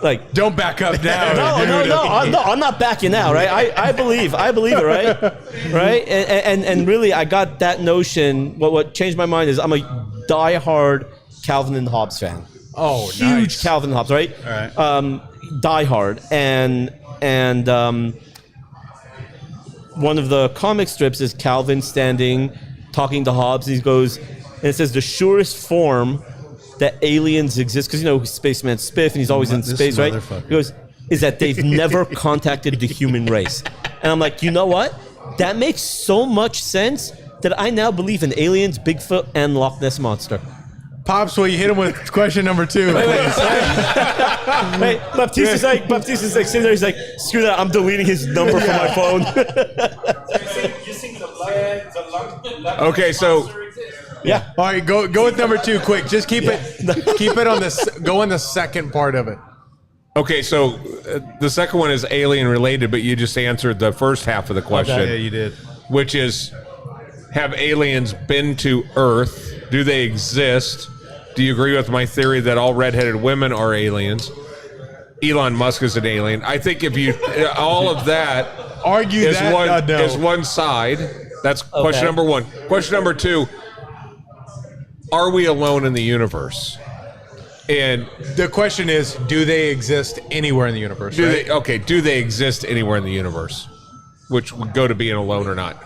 like, Don't back up now. no, I'm not backing out, right? I believe it, right? Right? And really, I got that notion. What changed my mind is I'm a diehard Calvin and Hobbes fan. Oh, Huge nice. Calvin and Hobbes, right? All right. Diehard, and one of the comic strips is Calvin standing, talking to Hobbes. He goes, and it says the surest form that aliens exist, because you know Spaceman Spiff, and he's always in This space, right? motherfucker. He goes, is that they've never contacted the human race. And I'm like, you know what? That makes so much sense that I now believe in aliens, Bigfoot, and Loch Ness Monster. Pops, will you hit him with question number 2? Wait, Baptiste's like sitting there, he's like, screw that, I'm deleting his number from my phone. Okay, so Yeah. All right, go with number 2 quick. Just keep it on this. Go on the second part of it. okay, so the second one is alien related, but you just answered the first half of the question. Yeah, you did. Which is, have aliens been to Earth? Do they exist? Do you agree with my theory that all redheaded women are aliens? Elon Musk is an alien. I think if you all of that Argue is that no. is one side. That's question number 1. Question number 2: are we alone in the universe? And The question is, do they exist anywhere in the universe? do Right? do they exist anywhere in the universe? Which would go to being alone or not.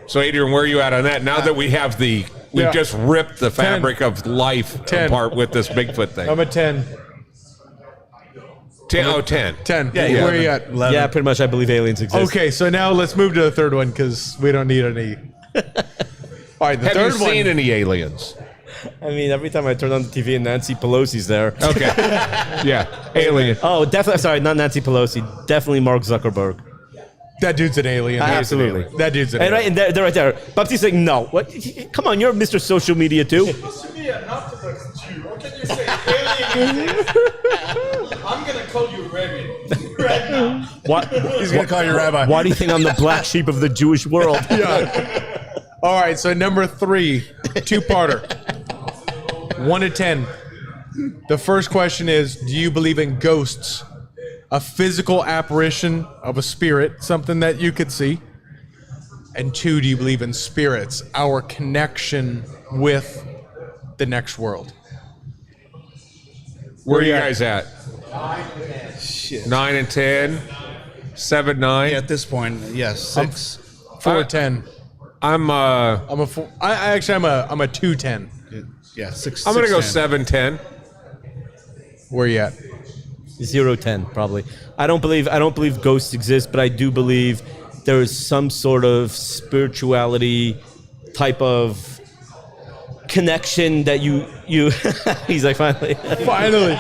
So, Adrian, where are you at on that? Now that we have we've Yeah. just ripped the fabric of life 10. apart with this Bigfoot thing. I'm a 10. 10. 10. 10. Yeah, Where are you at? 11. Yeah, pretty much I believe aliens exist. Okay, so now let's move to the third one because we don't need any. All right, the Have you third one. seen any aliens? I mean, every time I turn on the TV and Nancy Pelosi's there. Okay. Yeah. Alien. Oh, definitely. Sorry, not Nancy Pelosi. Definitely Mark Zuckerberg. That dude's an alien. Absolutely. That dude's an And alien. right, and they're right there. Baptiste's like, no. What? Come on, you're Mr. Social Media too. Supposed to be an Orthodox Jew. How can you say alien? I'm gonna call you Rabbi right now. What? He's going to call you rabbi. Why do you think I'm the black sheep of the Jewish world? All right, so number 3, 2-parter. 1 to 10. The first question is, do you believe in ghosts? A physical apparition of a spirit, something that you could see. And 2, do you believe in spirits, our connection with the next world? Where are you guys at? 9 and 10. 7, 9. At this point, yes, 6. 4 10. I'm I'm a 4. I'm a 2-10. Yeah, 6. I'm gonna go 6, 10. 7, 10. Where you at? 0-10, probably. I don't believe ghosts exist, but I do believe there is some sort of spirituality type of connection that you he's like, finally. Finally,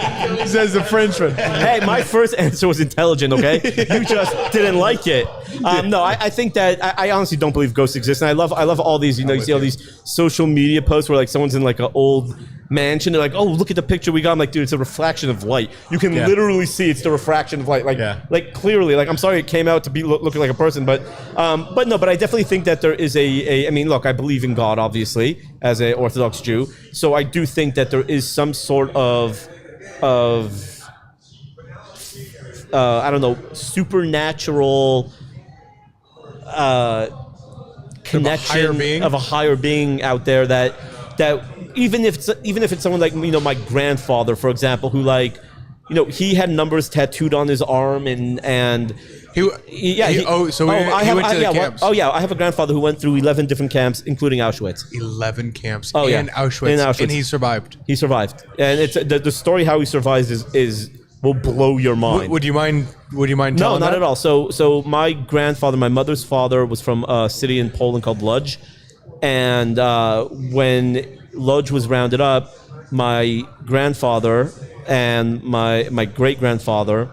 says the Frenchman. Hey, my first answer was intelligent, okay? You just didn't like it. No, I think that I honestly don't believe ghosts exist, and I love all these. You see all these social media posts where like someone's in like an old mansion. They're like, oh, look at the picture we got. I'm like, dude, it's a refraction of light. You can literally see it's the refraction of light. Like clearly. Like, I'm sorry it came out to be looking like a person, but no. But I definitely think that there is I mean, look, I believe in God, obviously, as an Orthodox Jew. So I do think that there is some sort of I don't know, supernatural connection of a higher being out there that even if it's someone like, you know, my grandfather, for example, who, like, you know, he had numbers tattooed on his arm and he went to the camps. Oh yeah, I have a grandfather who went through 11 different camps, including Auschwitz. 11 camps Oh, yeah. in Auschwitz, and he survived. He survived, and it's the story how he survives is will blow your mind. Would you mind telling No, not that? at all. So my grandfather, my mother's father, was from a city in Poland called Lodz, and when Lodz was rounded up, my grandfather and my great grandfather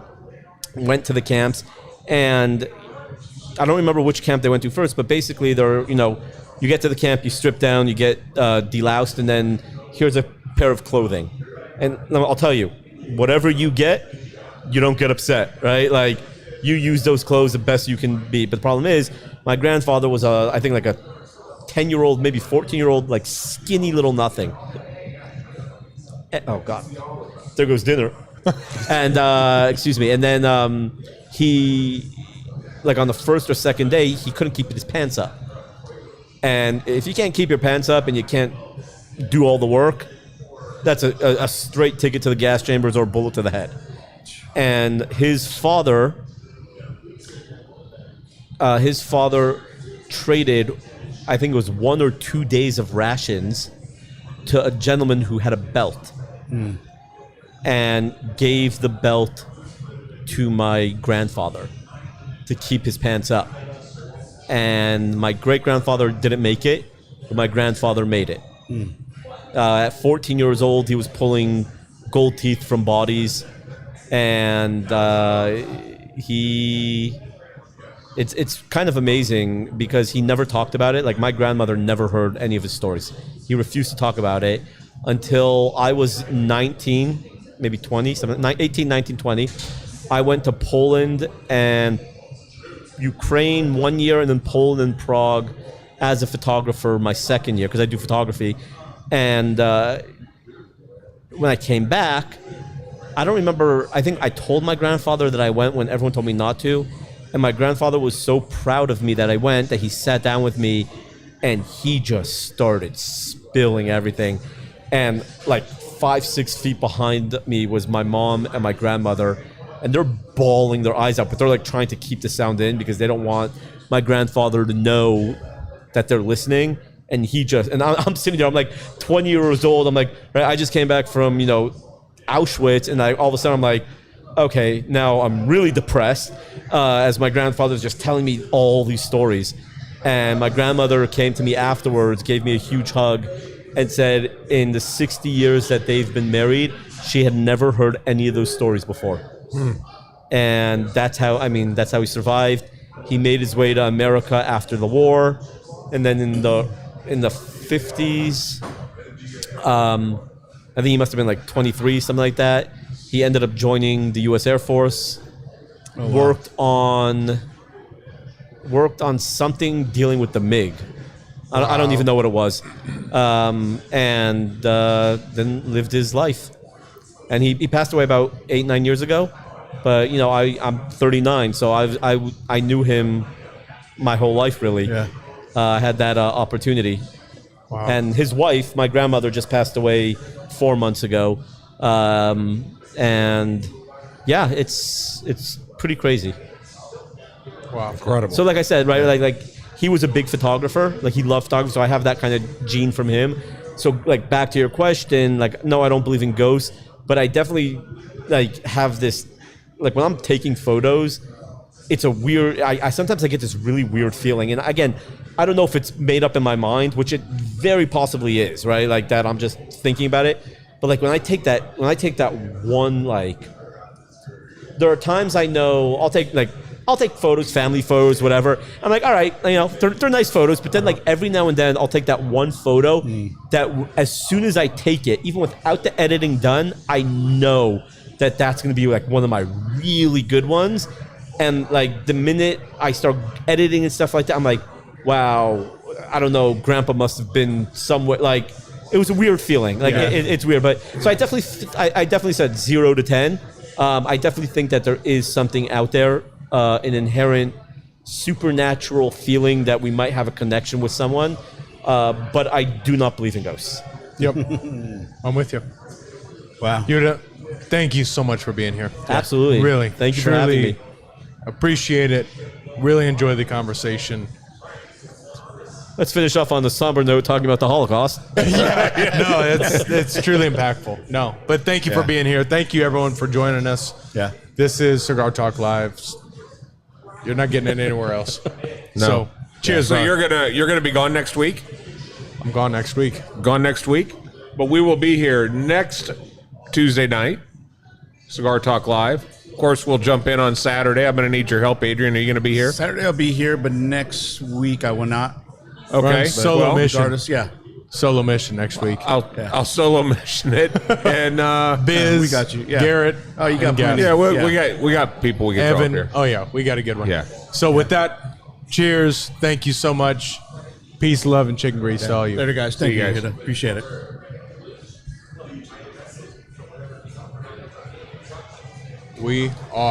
went to the camps, and I don't remember which camp they went to first, but basically they're, you know, you get to the camp, you strip down, you get deloused, and then here's a pair of clothing, and I'll tell you, whatever you get, you don't get upset, right? Like, you use those clothes the best you can be. But the problem is, my grandfather was I think like a 10-year-old, maybe 14-year-old, like skinny little nothing. Oh God, there goes dinner. And excuse me. And then he, like on the first or second day, he couldn't keep his pants up. And if you can't keep your pants up and you can't do all the work, that's a straight ticket to the gas chambers or a bullet to the head. And his father traded, I think it was 1 or 2 days of rations to a gentleman who had a belt, and gave the belt to my grandfather to keep his pants up. And my great-grandfather didn't make it, but my grandfather made it. At 14 years old, he was pulling gold teeth from bodies, and it's kind of amazing because he never talked about it. Like, my grandmother never heard any of his stories. He refused to talk about it until I was 19, maybe 20, 18, 19, 20. I went to Poland and Ukraine 1 year, and then Poland and Prague as a photographer my second year, because I do photography. And when I came back, I don't remember, I think I told my grandfather that I went when everyone told me not to. And my grandfather was so proud of me that I went that he sat down with me and he just started spilling everything. And like 5-6 feet behind me was my mom and my grandmother, and they're bawling their eyes out, but they're like trying to keep the sound in because they don't want my grandfather to know that they're listening. And I'm sitting there, I'm like 20 years old. I'm like, right, I just came back from, Auschwitz, and all of a sudden I'm like, okay, now I'm really depressed as my grandfather's just telling me all these stories. And my grandmother came to me afterwards, gave me a huge hug, and said in the 60 years that they've been married, she had never heard any of those stories before. And that's how he survived. He made his way to America after the war, and then in the 50s, I think he must have been like 23, something like that. He ended up joining the U.S. Air Force. Worked on something dealing with the MiG. I don't even know what it was. And then lived his life. And he passed away about 8-9 years ago. But I'm 39, so I knew him my whole life, really. Yeah. I had that opportunity. Wow. And his wife, my grandmother, just passed away 4 months ago. And yeah, it's pretty crazy. Wow, incredible. So like I said, right, like he was a big photographer. Like, he loved photography, so I have that kind of gene from him. So like, back to your question, like, no, I don't believe in ghosts, but I definitely like have this, like, when I'm taking photos, it's a weird, I sometimes I get this really weird feeling. And again, I don't know if it's made up in my mind, which it very possibly is, right? Like, that I'm just thinking about it. But like, when I take that one, like, there are times I know I'll take photos, family photos, whatever. I'm like, all right, they're nice photos, but then like every now and then I'll take that one photo that as soon as I take it, even without the editing done, I know that that's going to be like one of my really good ones. And like, the minute I start editing and stuff like that, I'm like, wow, I don't know, Grandpa must have been somewhat, like, it was a weird feeling. Like, it's weird. But so I definitely said 0 to 10. I definitely think that there is something out there, an inherent supernatural feeling that we might have a connection with someone. But I do not believe in ghosts. Yep. I'm with you. Wow. Yehuda, thank you so much for being here. Absolutely. Really. Thank you for having me. Appreciate it. Really enjoy the conversation. Let's finish off on the somber note, talking about the Holocaust. No, it's truly impactful. No, but thank you for being here. Thank you, everyone, for joining us. Yeah. This is Cigar Talk Live. You're not getting it anywhere else. No. So, cheers. So you're gonna be gone next week? I'm gone next week. Gone next week? But we will be here next Tuesday night, Cigar Talk Live. Of course, we'll jump in on Saturday. I'm going to need your help, Adrian. Are you going to be here? Saturday I'll be here, but next week I will not. Okay. Solo mission. Artists, Solo mission next week. I'll solo mission it. And Biz, we got you. Yeah. Garrett. Oh, you got Gavin. Yeah, we got people we can Evan. throw up here. Oh yeah, we got a good one. Yeah. So with that, cheers. Thank you so much. Peace, love, and chicken grease to all you. Later, guys. Thank you, guys. Yehuda. Appreciate it. We are.